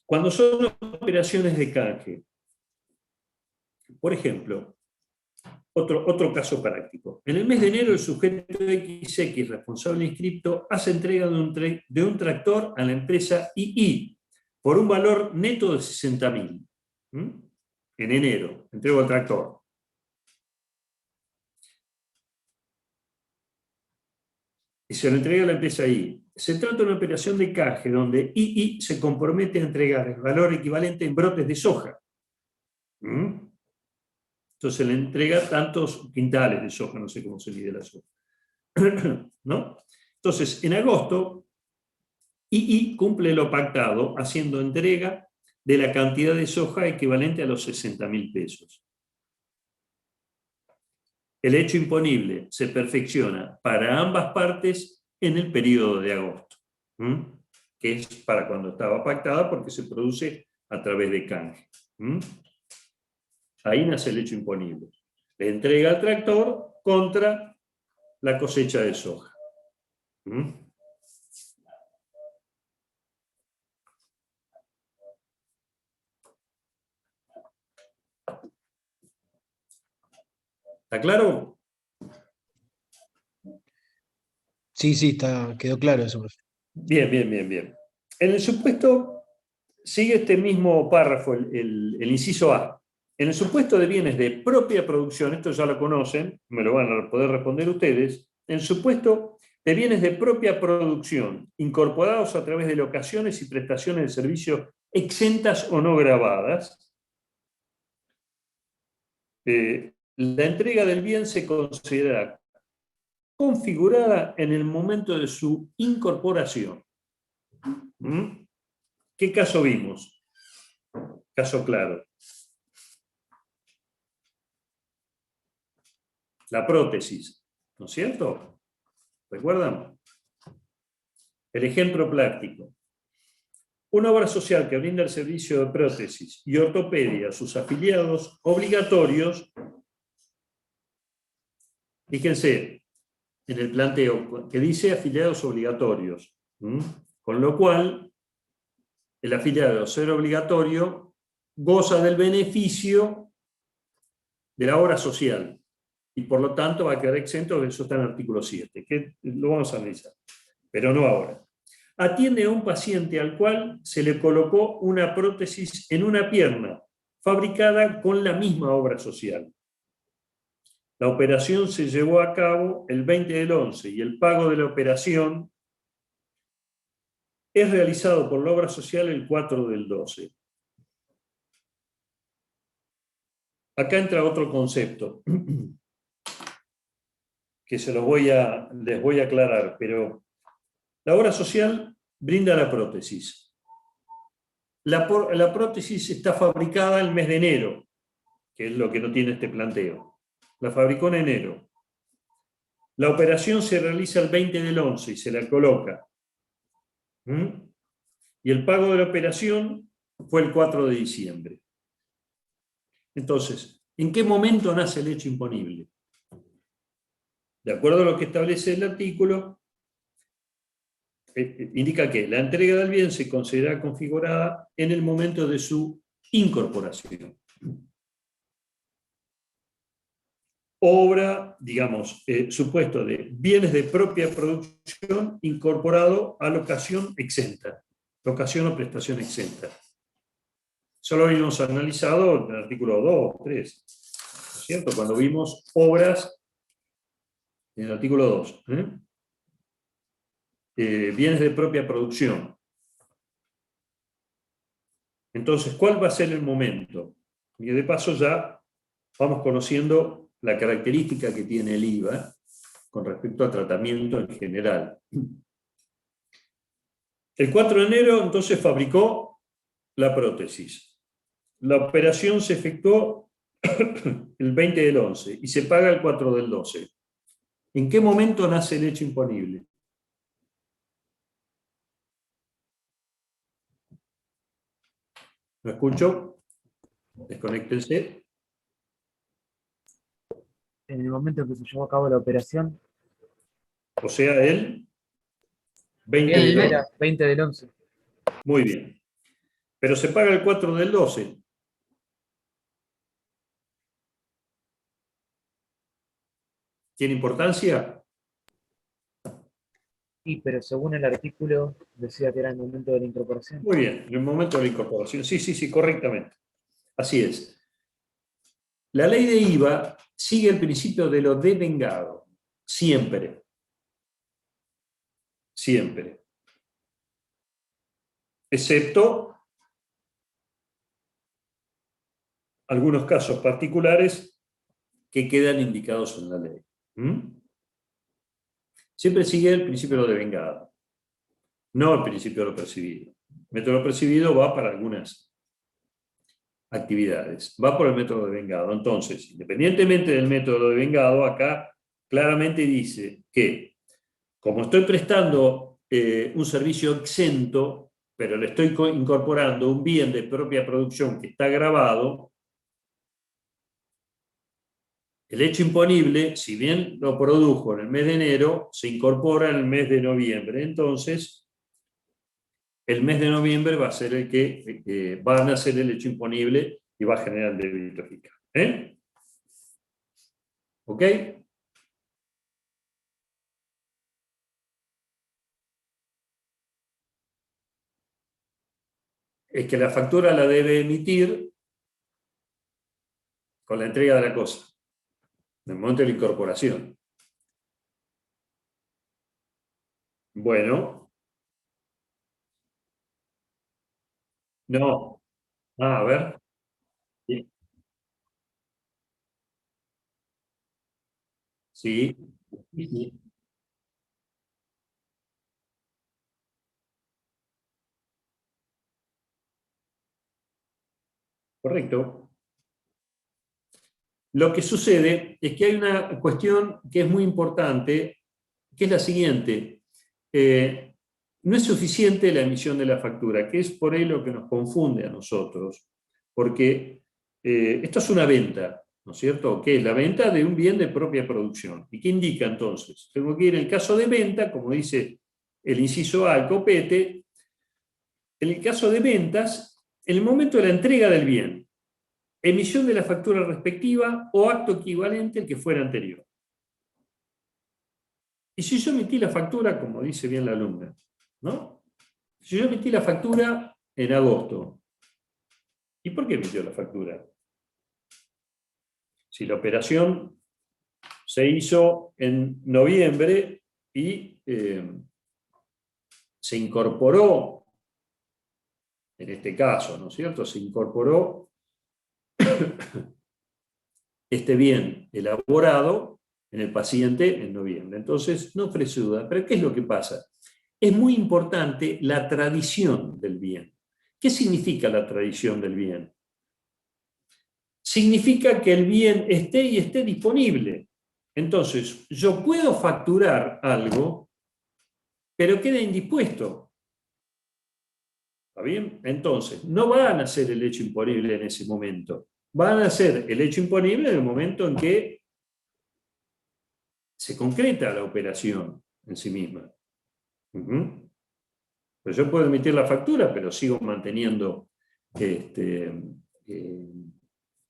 Cuando son operaciones de canje, por ejemplo, otro caso práctico. En el mes de enero, el sujeto XX, responsable inscripto, hace entrega de un tractor a la empresa II por un valor neto de 60.000. En enero, entrego el tractor. Y se lo entrega a la empresa I. Se trata de una operación de canje donde II se compromete a entregar el valor equivalente en brotes de soja. Entonces le entrega tantos quintales de soja, no sé cómo se mide la soja. ¿No? Entonces, en agosto, II cumple lo pactado haciendo entrega de la cantidad de soja equivalente a los 60.000 pesos. El hecho imponible se perfecciona para ambas partes en el periodo de agosto, que es para cuando estaba pactada porque se produce a través de canje. Ahí nace el hecho imponible. Le entrega al tractor contra la cosecha de soja. ¿Está claro? Sí, quedó claro eso. Bien. En el supuesto, sigue este mismo párrafo, el inciso A. En el supuesto de bienes de propia producción, esto ya lo conocen, me lo van a poder responder ustedes, en el supuesto de bienes de propia producción, incorporados a través de locaciones y prestaciones de servicio exentas o no gravadas, la entrega del bien se considera configurada en el momento de su incorporación. ¿Qué caso vimos? Caso claro. La prótesis, ¿no es cierto? ¿Recuerdan? El ejemplo práctico. Una obra social que brinda el servicio de prótesis y ortopedia a sus afiliados obligatorios. Fíjense en el planteo que dice afiliados obligatorios. Con lo cual, el afiliado ser obligatorio goza del beneficio de la obra social y por lo tanto va a quedar exento, eso está en el artículo 7, que lo vamos a analizar, pero no ahora. Atiende a un paciente al cual se le colocó una prótesis en una pierna, fabricada con la misma obra social. La operación se llevó a cabo el 20/11 y el pago de la operación es realizado por la obra social el 4/12. Acá entra otro concepto que les voy a aclarar, pero la obra social brinda la prótesis. La prótesis está fabricada el mes de enero, que es lo que no tiene este planteo. La fabricó en enero. La operación se realiza el 20/11 y se la coloca. Y el pago de la operación fue el 4 de diciembre. Entonces, ¿en qué momento nace el hecho imponible? de acuerdo a lo que establece el artículo, indica que la entrega del bien se considera configurada en el momento de su incorporación. Obra, digamos, supuesto de bienes de propia producción incorporado a locación exenta, locación o prestación exenta. Solo habíamos analizado en el artículo 2, 3, ¿no es cierto? Cuando vimos obras en el artículo 2. Bienes de propia producción. Entonces, ¿cuál va a ser el momento? Y de paso ya vamos conociendo la característica que tiene el IVA con respecto a tratamiento en general. El 4 de enero, entonces, fabricó la prótesis. La operación se efectuó el 20 del 11 y se paga el 4 del 12. ¿En qué momento nace el hecho imponible? ¿No escucho? Desconéctense. En el momento en que se llevó a cabo la operación, O sea, el 20 del 11. 20 del 11. Muy bien. Pero se paga el 4 del 12. ¿Tiene importancia? Sí, pero según el artículo decía que era el momento de la incorporación. Muy bien, en el momento de la incorporación. Sí, correctamente. Así es. La ley de IVA sigue el principio de lo devengado. Siempre. Siempre. Excepto algunos casos particulares que quedan indicados en la ley. Siempre sigue el principio de lo devengado, no el principio de lo percibido. El método de lo percibido va para algunas actividades, va por el método devengado. Entonces, independientemente del método devengado, acá claramente dice que, como estoy prestando un servicio exento, pero le estoy incorporando un bien de propia producción que está gravado, el hecho imponible, si bien lo produjo en el mes de enero, se incorpora en el mes de noviembre. Entonces, el mes de noviembre va a ser el que va a nacer el hecho imponible y va a generar el débito fiscal. ¿Ok? Es que la factura la debe emitir con la entrega de la cosa, en el momento de la incorporación. Bueno. No. A ver. Sí. Sí. Sí. Correcto. Lo que sucede es que hay una cuestión que es muy importante, que es la siguiente. No es suficiente la emisión de la factura, que es por ahí lo que nos confunde a nosotros, porque esto es una venta, ¿no es cierto? Que es la venta de un bien de propia producción. ¿Y qué indica entonces? Tengo que ir en el caso de venta, como dice el inciso A, el copete, en el caso de ventas, en el momento de la entrega del bien, emisión de la factura respectiva o acto equivalente al que fuera anterior. Y si yo emití la factura, como dice bien la alumna, ¿no? Si yo emití la factura en agosto, ¿y por qué emitió la factura? Si la operación se hizo en noviembre y se incorporó, en este caso, ¿no es cierto? Se incorporó este bien elaborado en el paciente en noviembre. Entonces, no ofrece duda. Pero ¿qué es lo que pasa? Es muy importante la tradición del bien. ¿Qué significa la tradición del bien? Significa que el bien esté disponible. Entonces, yo puedo facturar algo, pero queda indispuesto. ¿Está bien? Entonces, no van a hacer el hecho imponible en ese momento. Van a hacer el hecho imponible en el momento en que se concreta la operación en sí misma. Pues yo puedo emitir la factura, pero sigo manteniendo el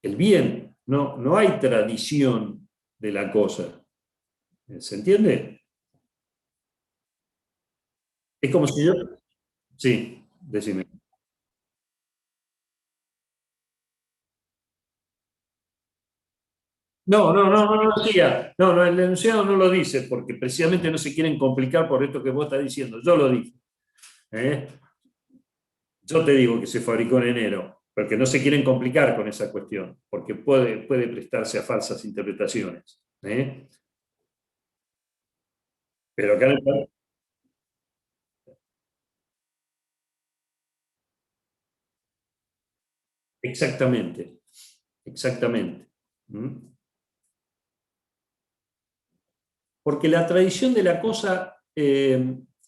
bien. No hay tradición de la cosa. ¿Se entiende? Es como si yo... Sí, decime. No, siga. No, el enunciado no lo dice, porque precisamente no se quieren complicar por esto que vos estás diciendo. Yo lo dije. Yo te digo que se fabricó en enero, porque no se quieren complicar con esa cuestión, porque puede prestarse a falsas interpretaciones. Pero acá exactamente, exactamente. Porque la tradición de la cosa,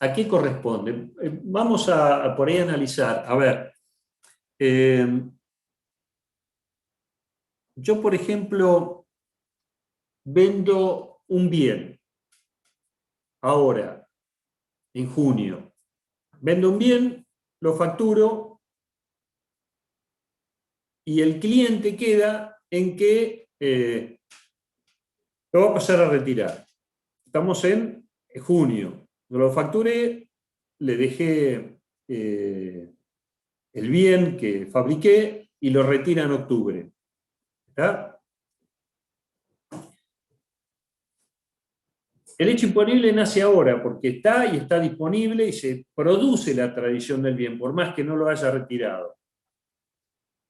¿a qué corresponde? Vamos a por ahí analizar. A ver, yo por ejemplo vendo un bien ahora, en junio. Vendo un bien, lo facturo y el cliente queda en que lo va a pasar a retirar. Estamos en junio. Lo facturé, le dejé el bien que fabriqué y lo retira en octubre. ¿Está? El hecho imponible nace ahora porque está y está disponible y se produce la tradición del bien, por más que no lo haya retirado.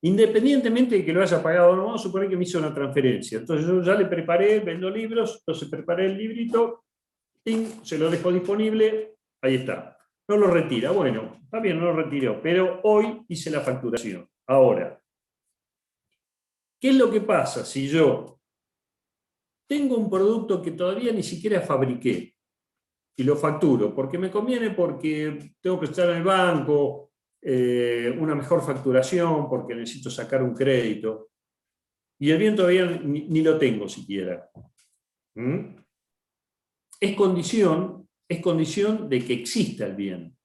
Independientemente de que lo haya pagado o no, vamos a suponer que me hizo una transferencia. Entonces yo ya le preparé, vendo libros, entonces preparé el librito, se lo dejo disponible, ahí está. No lo retira, bueno, está bien, no lo retiró, pero hoy hice la facturación. Ahora, ¿qué es lo que pasa si yo tengo un producto que todavía ni siquiera fabriqué y lo facturo? Porque me conviene, porque tengo que estar en el banco, una mejor facturación, porque necesito sacar un crédito. Y el bien todavía ni lo tengo siquiera. Es condición de que exista el bien,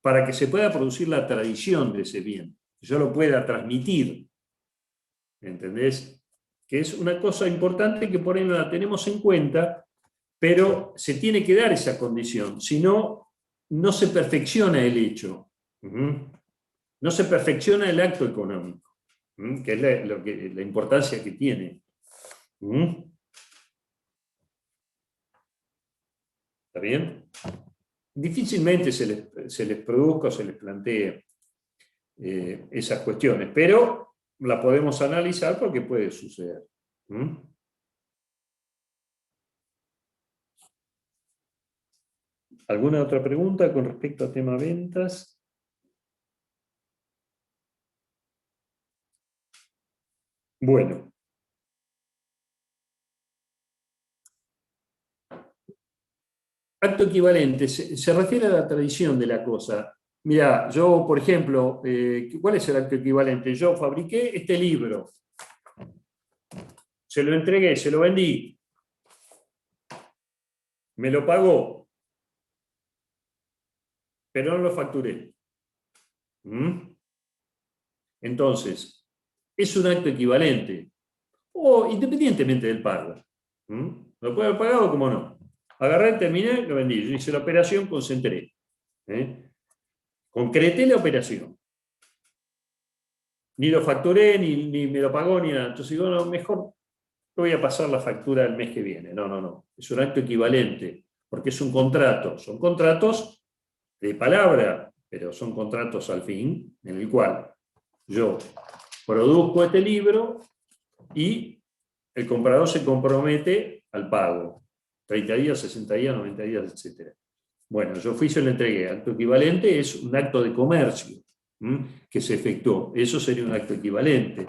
para que se pueda producir la tradición de ese bien, que yo lo pueda transmitir. ¿Entendés? Que es una cosa importante que por ahí no la tenemos en cuenta, pero se tiene que dar esa condición, si no, no se perfecciona el hecho. No se perfecciona el acto económico, que es la importancia que tiene. ¿Está bien? Difícilmente se les produzca o se les plantee esas cuestiones, pero la podemos analizar porque puede suceder. ¿Alguna otra pregunta con respecto al tema ventas? Bueno. Acto equivalente, se refiere a la tradición de la cosa. Mirá, yo, por ejemplo, ¿cuál es el acto equivalente? Yo fabriqué este libro, se lo entregué, se lo vendí, me lo pagó, pero no lo facturé. Entonces, es un acto equivalente, o independientemente del pago. Lo puede haber pagado como no. Agarré, terminé, lo vendí. Yo hice la operación, concentré. Concreté la operación. Ni lo facturé, ni me lo pagó, ni nada. Entonces digo, no, mejor voy a pasar la factura el mes que viene. No. Es un acto equivalente, porque es un contrato. Son contratos de palabra, pero son contratos al fin, en el cual yo produzco este libro y el comprador se compromete al pago. 30 días, 60 días, 90 días, etc. Bueno, yo fui y se lo entregué. Acto equivalente es un acto de comercio que se efectuó. Eso sería un acto equivalente.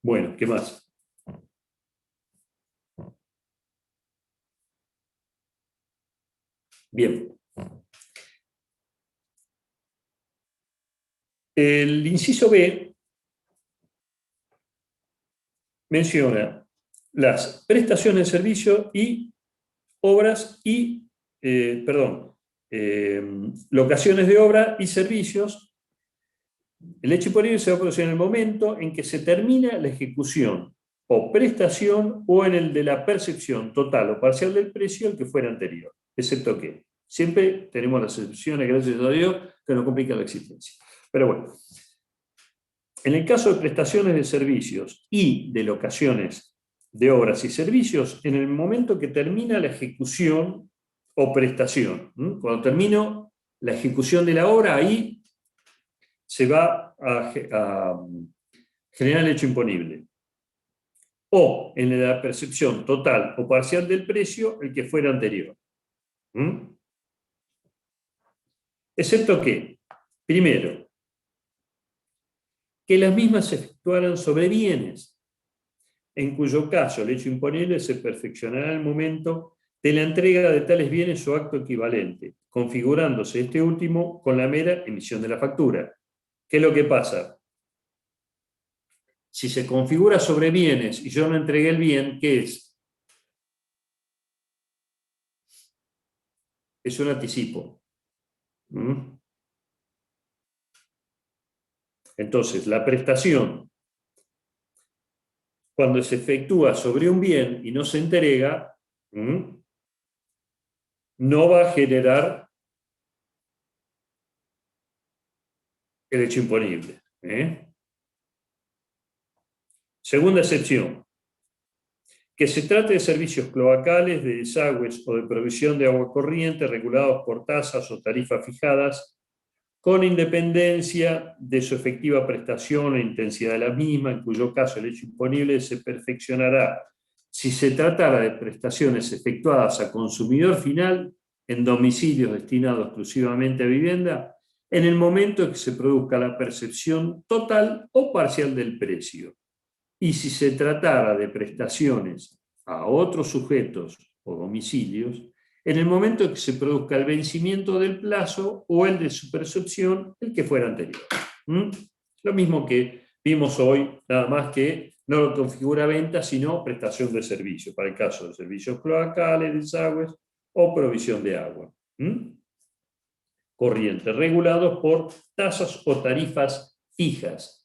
Bueno, ¿qué más? Bien. El inciso B menciona las prestaciones de servicio y obras y, locaciones de obra y servicios. El hecho imponible se va a producir en el momento en que se termina la ejecución o prestación o en el de la percepción total o parcial del precio al que fuera anterior, excepto que siempre tenemos las excepciones, gracias a Dios, que nos complican la existencia. Pero bueno, en el caso de prestaciones de servicios y de locaciones de obras y servicios, en el momento que termina la ejecución o prestación, cuando termino la ejecución de la obra, ahí se va a generar el hecho imponible. O en la percepción total o parcial del precio, el que fuera anterior. Excepto que, primero, que las mismas se efectuaran sobre bienes, en cuyo caso el hecho imponible se perfeccionará en el momento de la entrega de tales bienes o acto equivalente, configurándose este último con la mera emisión de la factura. ¿Qué es lo que pasa? Si se configura sobre bienes y yo no entregué el bien, ¿qué es? Es un anticipo. Entonces, la prestación, cuando se efectúa sobre un bien y no se entrega, no va a generar el hecho imponible. Segunda excepción, que se trate de servicios cloacales, de desagües o de provisión de agua corriente regulados por tasas o tarifas fijadas, con independencia de su efectiva prestación o intensidad de la misma, en cuyo caso el hecho imponible se perfeccionará si se tratara de prestaciones efectuadas a consumidor final en domicilios destinados exclusivamente a vivienda, en el momento en que se produzca la percepción total o parcial del precio. Y si se tratara de prestaciones a otros sujetos o domicilios, en el momento en que se produzca el vencimiento del plazo o el de su percepción, el que fuera anterior. Lo mismo que vimos hoy, nada más que no lo configura venta, sino prestación de servicio, para el caso de servicios cloacales, desagües o provisión de agua. Corriente, regulados por tasas o tarifas fijas.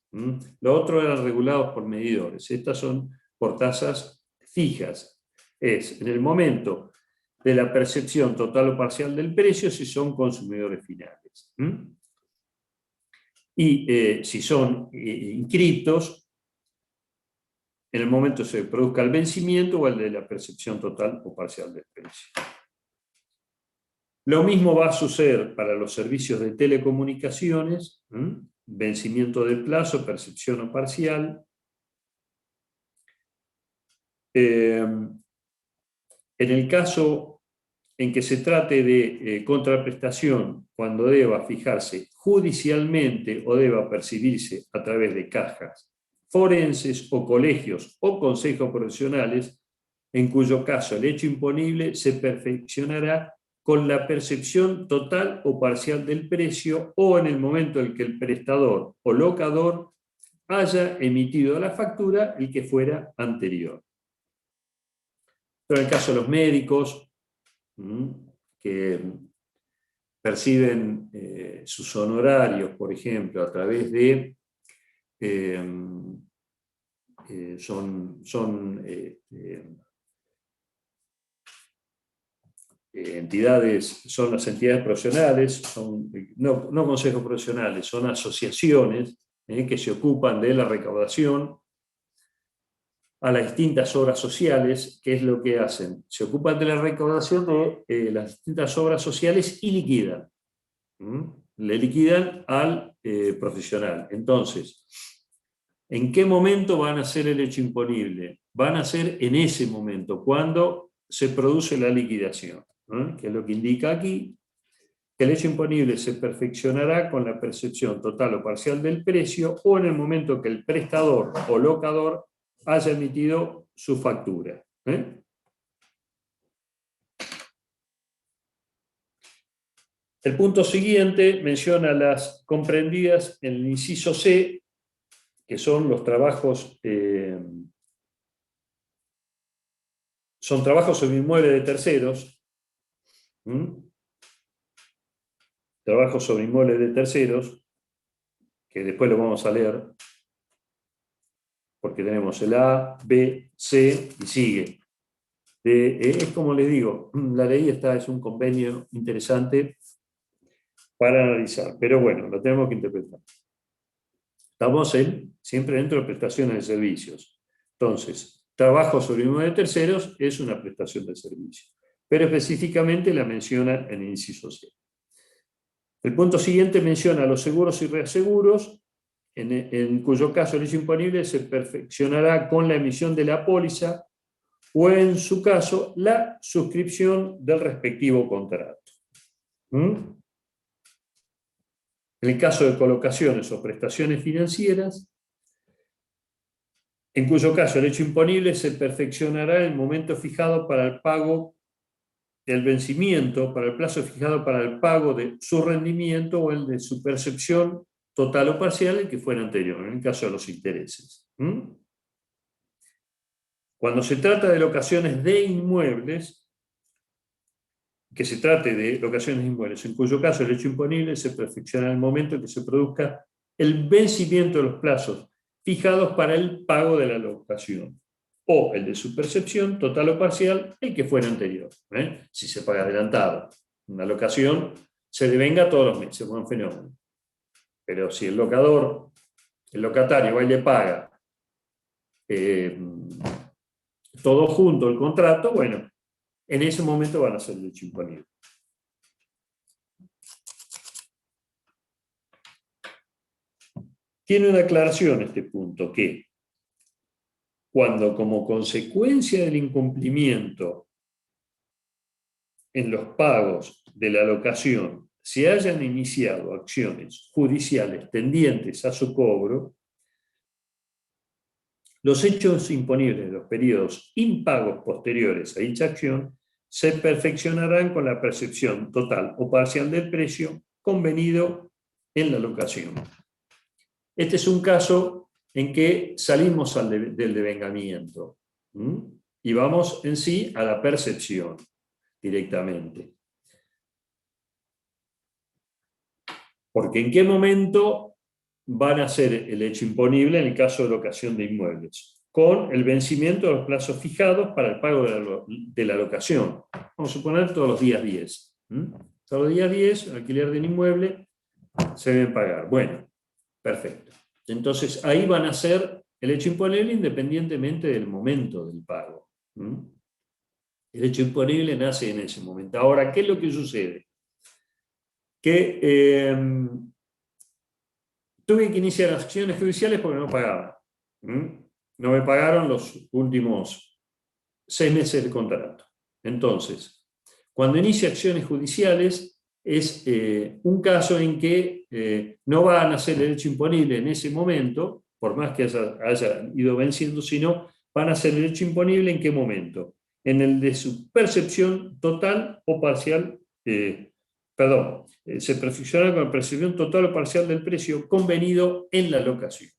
Lo otro eran regulados por medidores. Estas son por tasas fijas. Es en el momento de la percepción total o parcial del precio si son consumidores finales. Y si son inscriptos, en el momento que se produzca el vencimiento o el de la percepción total o parcial del precio. Lo mismo va a suceder para los servicios de telecomunicaciones, vencimiento del plazo, percepción o parcial. En el caso en que se trate de contraprestación, cuando deba fijarse judicialmente o deba percibirse a través de cajas forenses o colegios o consejos profesionales, en cuyo caso el hecho imponible se perfeccionará con la percepción total o parcial del precio o en el momento en que el prestador o locador haya emitido la factura, el que fuera anterior. Pero en el caso de los médicos, que perciben sus honorarios, por ejemplo, a través de entidades, son las entidades profesionales, no consejos profesionales, son asociaciones que se ocupan de la recaudación a las distintas obras sociales. ¿Qué es lo que hacen? Se ocupan de la recaudación de las distintas obras sociales y liquidan. Le liquidan al profesional. Entonces, ¿en qué momento van a hacer el hecho imponible? Van a ser en ese momento, cuando se produce la liquidación, que es lo que indica aquí, que el hecho imponible se perfeccionará con la percepción total o parcial del precio o en el momento que el prestador o locador haya emitido su factura. El punto siguiente menciona las comprendidas en el inciso C, que son los trabajos son trabajos sobre inmuebles de terceros. Trabajos sobre inmuebles de terceros, que después lo vamos a leer, porque tenemos el A, B, C y sigue. Es como les digo, la ley esta es un convenio interesante para analizar, pero bueno, lo tenemos que interpretar. Estamos siempre dentro de prestaciones de servicios. Entonces, trabajo sobre inmuebles de terceros es una prestación de servicio, pero específicamente la menciona en el inciso C. El punto siguiente menciona los seguros y reaseguros, en cuyo caso el hecho imponible se perfeccionará con la emisión de la póliza o, en su caso, la suscripción del respectivo contrato. En el caso de colocaciones o prestaciones financieras, en cuyo caso el hecho imponible se perfeccionará en el momento fijado para el pago del vencimiento, para el plazo fijado para el pago de su rendimiento o el de su percepción total o parcial, el que fuera anterior, en el caso de los intereses. Cuando se trata de locaciones de inmuebles, que se trate de locaciones de inmuebles, en cuyo caso el hecho imponible se perfecciona en el momento en que se produzca el vencimiento de los plazos fijados para el pago de la locación, o el de su percepción, total o parcial, el que fuera anterior. Si se paga adelantado, una locación se devenga todos los meses, es un fenómeno. Pero si el locatario va y le paga todo junto el contrato, bueno, en ese momento van a ser el hecho imponible. Tiene una aclaración este punto, que cuando como consecuencia del incumplimiento en los pagos de la locación se hayan iniciado acciones judiciales tendientes a su cobro, los hechos imponibles de los periodos impagos posteriores a dicha acción se perfeccionarán con la percepción total o parcial del precio convenido en la locación. Este es un caso en que salimos del devengamiento y vamos en sí a la percepción directamente. Porque ¿en qué momento van a ser el hecho imponible en el caso de locación de inmuebles? Con el vencimiento de los plazos fijados para el pago de la locación. Vamos a suponer todos los días 10. Todos los días 10, alquiler del inmueble, se deben pagar. Bueno, perfecto. Entonces ahí van a ser el hecho imponible independientemente del momento del pago. El hecho imponible nace en ese momento. Ahora, ¿qué es lo que sucede? Que tuve que iniciar acciones judiciales porque no pagaba. No me pagaron los últimos 6 meses de contrato. Entonces, cuando inicia acciones judiciales, es un caso en que no van a ser el hecho imponible en ese momento, por más que haya ido venciendo, sino van a ser el hecho imponible en qué momento. En el de su percepción total o parcial, se perfecciona con la percepción total o parcial del precio convenido en la locación.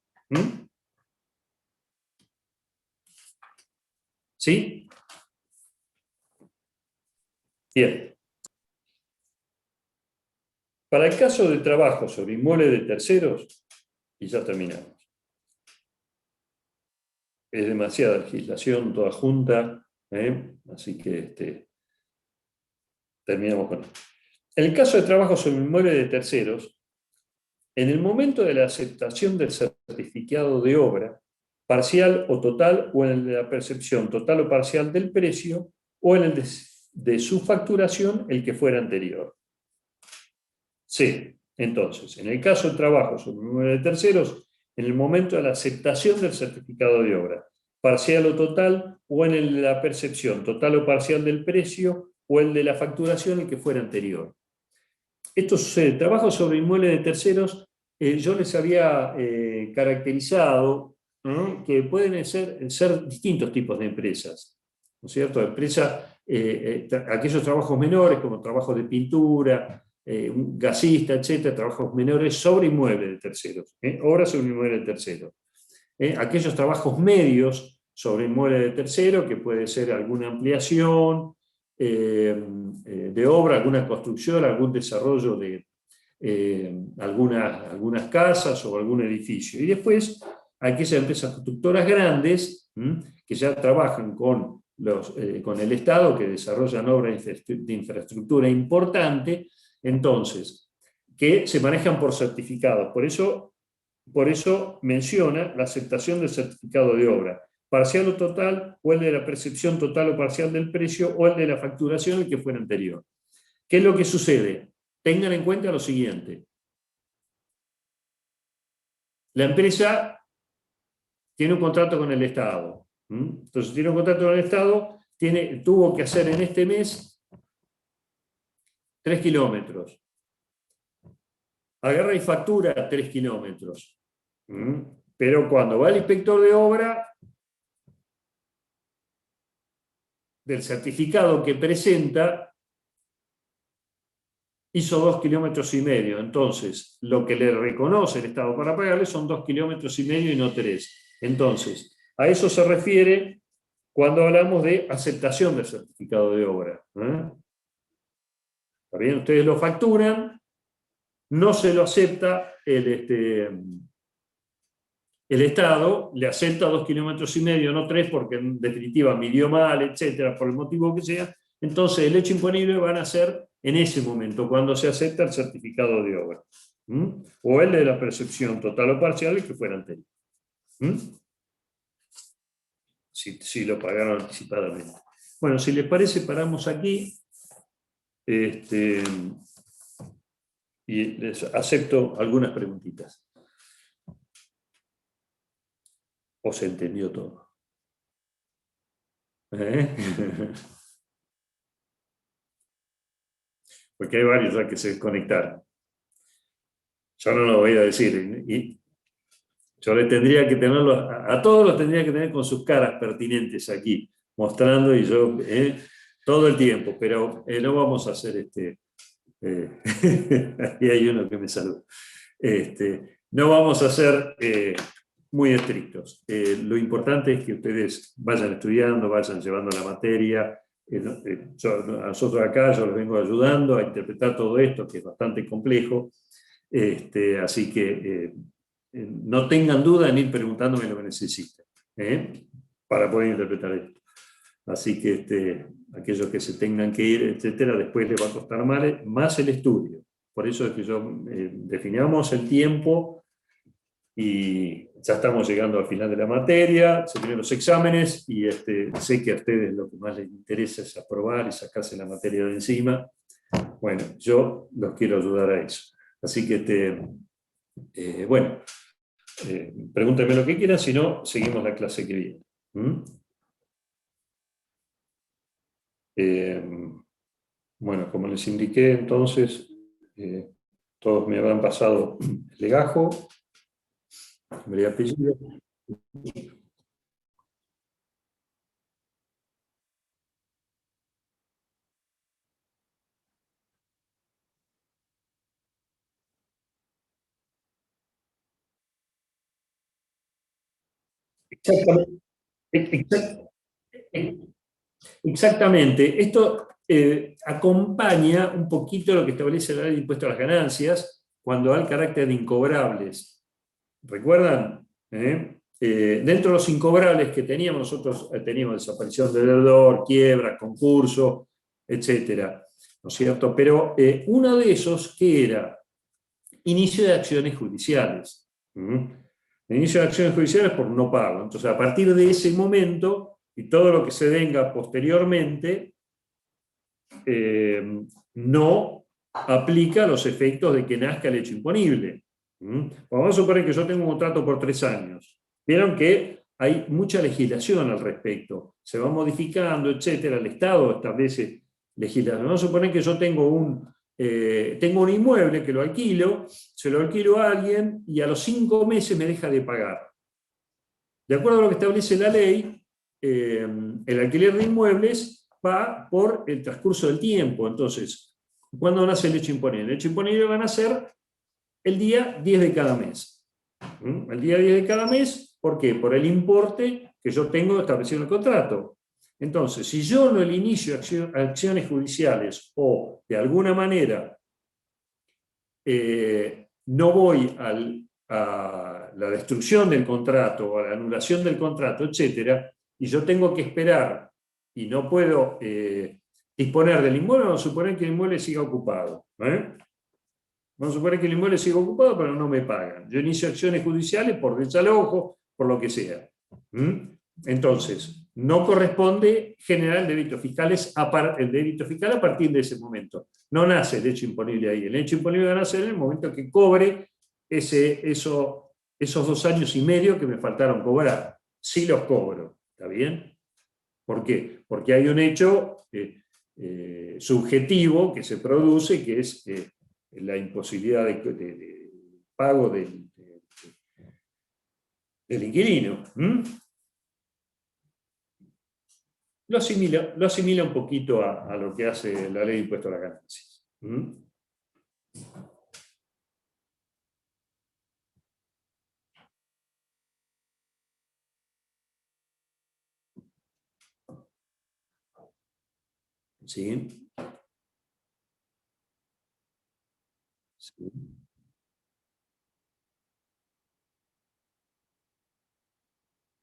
¿Sí? Bien. Para el caso de trabajo sobre inmuebles de terceros, y ya terminamos. Es demasiada legislación, toda junta, así que terminamos con esto. En el caso de trabajo sobre inmuebles de terceros, en el momento de la aceptación del certificado de obra, parcial o total, o en el de la percepción total o parcial del precio, o en el de su facturación, el que fuera anterior. C. Entonces, en el caso de trabajo sobre inmuebles de terceros, en el momento de la aceptación del certificado de obra, parcial o total, o en el de la percepción total o parcial del precio, o el de la facturación, el que fuera anterior. Esto sucede. Trabajo sobre inmuebles de terceros, yo les había caracterizado que pueden ser distintos tipos de empresas, ¿no es cierto? Aquellos trabajos menores, como trabajos de pintura, un gasista, etcétera, trabajos menores sobre inmuebles de terceros, obras sobre inmuebles de terceros. Aquellos trabajos medios sobre inmueble de tercero, que puede ser alguna ampliación de obra, alguna construcción, algún desarrollo de algunas casas o algún edificio. Y después, aquellas empresas constructoras grandes que ya trabajan con el Estado, que desarrollan obras de infraestructura importante, entonces, que se manejan por certificados. Por eso menciona la aceptación del certificado de obra, parcial o total, o el de la percepción total o parcial del precio, o el de la facturación, el que fuera anterior. ¿Qué es lo que sucede? Tengan en cuenta lo siguiente. La empresa tiene un contrato con el Estado. Entonces, tiene un contrato con el Estado, tuvo que hacer en este mes 3 kilómetros. Agarra y factura 3 kilómetros. Pero cuando va el inspector de obra, del certificado que presenta, hizo 2,5 kilómetros. Entonces, lo que le reconoce el Estado para pagarle son 2,5 kilómetros y no 3. Entonces, a eso se refiere cuando hablamos de aceptación del certificado de obra. ¿Está bien? Ustedes lo facturan, no se lo acepta el Estado, le acepta 2,5 kilómetros, no 3, porque en definitiva midió mal, etcétera, por el motivo que sea. Entonces, el hecho imponible van a ser en ese momento, cuando se acepta el certificado de obra. O el de la percepción total o parcial, el que fuera anterior. Si lo pagaron anticipadamente. Bueno, si les parece, paramos aquí. Y les acepto algunas preguntitas. ¿O se entendió todo? Porque hay varios ya que se desconectaron. Yo no lo voy a decir. Y yo le tendría que tenerlos, a todos los tendría que tener con sus caras pertinentes aquí, mostrando y yo todo el tiempo, pero no vamos a hacer ahí hay uno que me saluda. No vamos a ser muy estrictos. Lo importante es que ustedes vayan estudiando, vayan llevando la materia. A nosotros acá yo los vengo ayudando a interpretar todo esto, que es bastante complejo. Así que no tengan duda en ir preguntándome lo que necesiten para poder interpretar esto. Así que aquellos que se tengan que ir, etcétera, después les va a costar más el estudio. Por eso es que definamos el tiempo y ya estamos llegando al final de la materia, se vienen los exámenes y sé que a ustedes lo que más les interesa es aprobar y sacarse la materia de encima. Bueno, yo los quiero ayudar a eso. Así que, bueno, pregúntenme lo que quieran, si no, seguimos la clase que viene. Bueno, como les indiqué, entonces, todos me habrán pasado el legajo, nombre y apellido. Exactamente. Esto acompaña un poquito lo que establece la ley de impuesto a las ganancias cuando da el carácter de incobrables. ¿Recuerdan? Dentro de los incobrables que teníamos, nosotros teníamos desaparición de deudor, quiebra, concurso, etcétera, ¿no es cierto? Pero uno de esos, ¿qué era? Inicio de acciones judiciales. El inicio de acciones judiciales por no pago. Entonces, a partir de ese momento, y todo lo que se venga posteriormente, no aplica los efectos de que nazca el hecho imponible. Vamos a suponer que yo tengo un contrato por 3 años. Vieron que hay mucha legislación al respecto. Se va modificando, etcétera. El Estado establece legislación. Vamos a suponer que yo tengo un inmueble que lo alquilo, se lo alquilo a alguien y a los 5 meses me deja de pagar. De acuerdo a lo que establece la ley, el alquiler de inmuebles va por el transcurso del tiempo. Entonces, ¿cuándo nace el hecho imponible? El hecho imponible va a nacer el día 10 de cada mes. El día 10 de cada mes, ¿por qué? Por el importe que yo tengo establecido en el contrato. Entonces, si yo no le inicio acciones judiciales o de alguna manera no voy a la destrucción del contrato o a la anulación del contrato, etcétera, y yo tengo que esperar y no puedo disponer del inmueble, vamos a suponer que el inmueble siga ocupado. Vamos a suponer que el inmueble siga ocupado, pero no me pagan. Yo inicio acciones judiciales por desalojo, por lo que sea. Entonces, no corresponde generar el débito fiscal a partir de ese momento. No nace el hecho imponible ahí. El hecho imponible va a nacer en el momento que cobre esos 2 años y medio que me faltaron cobrar. Sí los cobro. ¿Está bien? ¿Por qué? Porque hay un hecho subjetivo que se produce, que es la imposibilidad de pago del inquilino. Lo asimila un poquito a lo que hace la ley de impuesto a las ganancias. ¿Sí? Sí.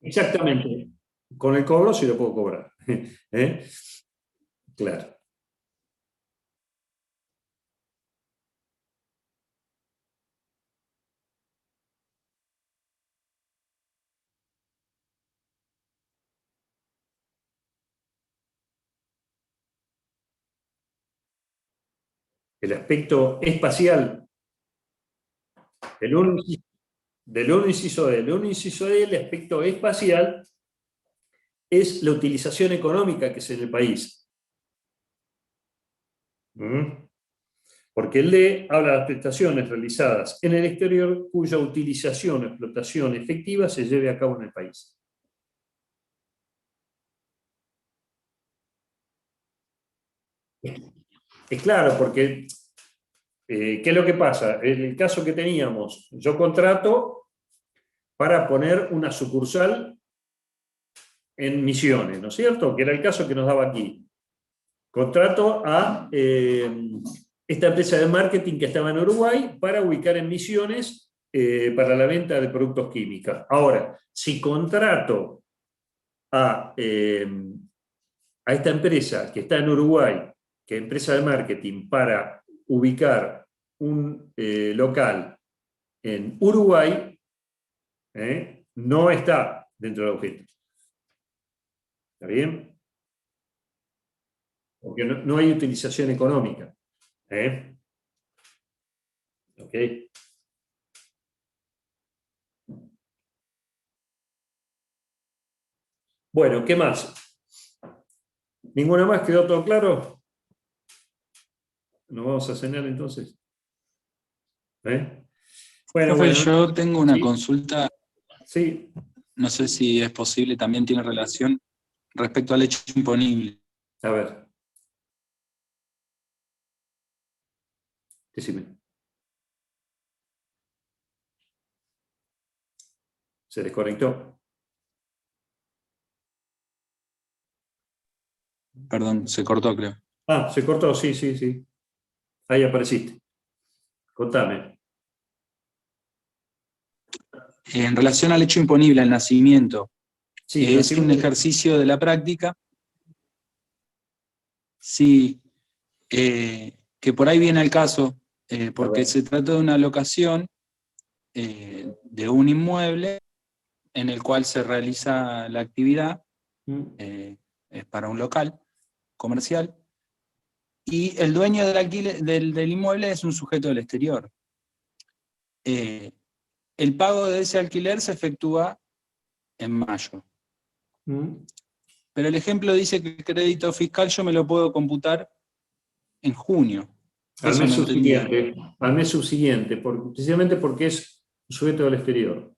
Exactamente. Con el cobro sí lo puedo cobrar. Claro. El aspecto espacial del 1 inciso D. Del 1 inciso D, el aspecto espacial es la utilización económica que es en el país. Porque el D habla de las prestaciones realizadas en el exterior cuya utilización o explotación efectiva se lleve a cabo en el país. Es claro, porque ¿qué es lo que pasa? En el caso que teníamos, yo contrato para poner una sucursal en Misiones, ¿no es cierto? Que era el caso que nos daba aquí. Contrato a esta empresa de marketing que estaba en Uruguay para ubicar en Misiones para la venta de productos químicos. Ahora, si contrato a esta empresa que está en Uruguay, que es empresa de marketing, para ubicar un local en Uruguay, no está dentro del objeto. ¿Está bien? Porque no hay utilización económica. ¿Ok? Bueno, ¿qué más? ¿Ninguna más? ¿Quedó todo claro? ¿Nos vamos a cenar entonces? Bueno, Profe, yo tengo una ¿sí? consulta, Sí. no sé si es posible, también tiene relación respecto al hecho imponible. A ver. Decime. ¿Se desconectó? Perdón, se cortó, creo. Ah, se cortó, sí, sí, sí. Ahí apareciste. Contame. En relación al hecho imponible, al nacimiento, Sí, es un ejercicio de la práctica. Sí, que por ahí viene al caso, porque se trata de una locación de un inmueble en el cual se realiza la actividad, es para un local comercial, y el dueño del inmueble es un sujeto del exterior. El pago de ese alquiler se efectúa en mayo. Pero el ejemplo dice que el crédito fiscal yo me lo puedo computar en junio. Al mes subsiguiente. Al mes subsiguiente, precisamente porque es sujeto del exterior.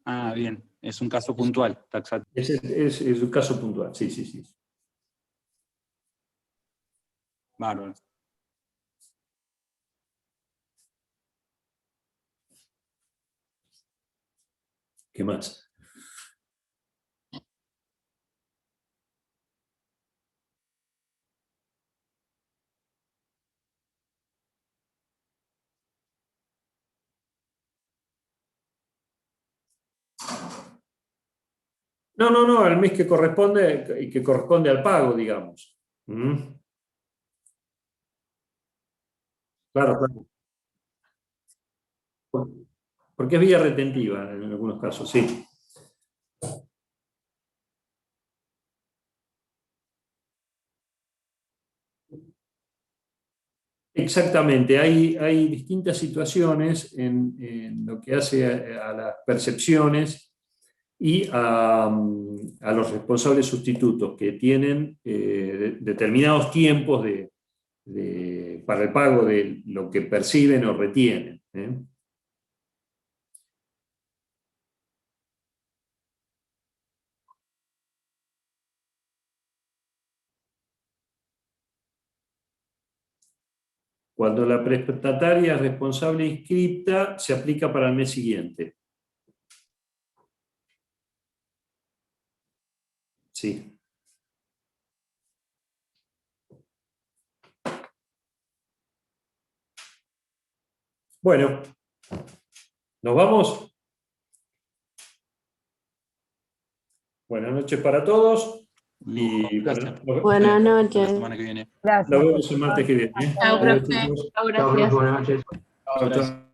Ah, bien. Es un caso puntual, taxativo. Es un caso puntual, sí, sí, sí. Bárbaro. ¿Qué más? No, el mes que corresponde al pago, digamos. ¿Mm? Claro, claro. Porque es vía retentiva en algunos casos, sí. Exactamente, hay distintas situaciones en lo que hace a las percepciones y a los responsables sustitutos que tienen determinados tiempos para el pago de lo que perciben o retienen. Cuando la prestataria es responsable inscripta, se aplica para el mes siguiente. Sí. Bueno, ¿nos vamos? Buenas noches para todos. Y Gracias. Buenas La noches. semana que viene. Gracias. nos vemos el martes que viene. Chao, Adiós, profe. chicos. Chao, gracias. Chao, chao.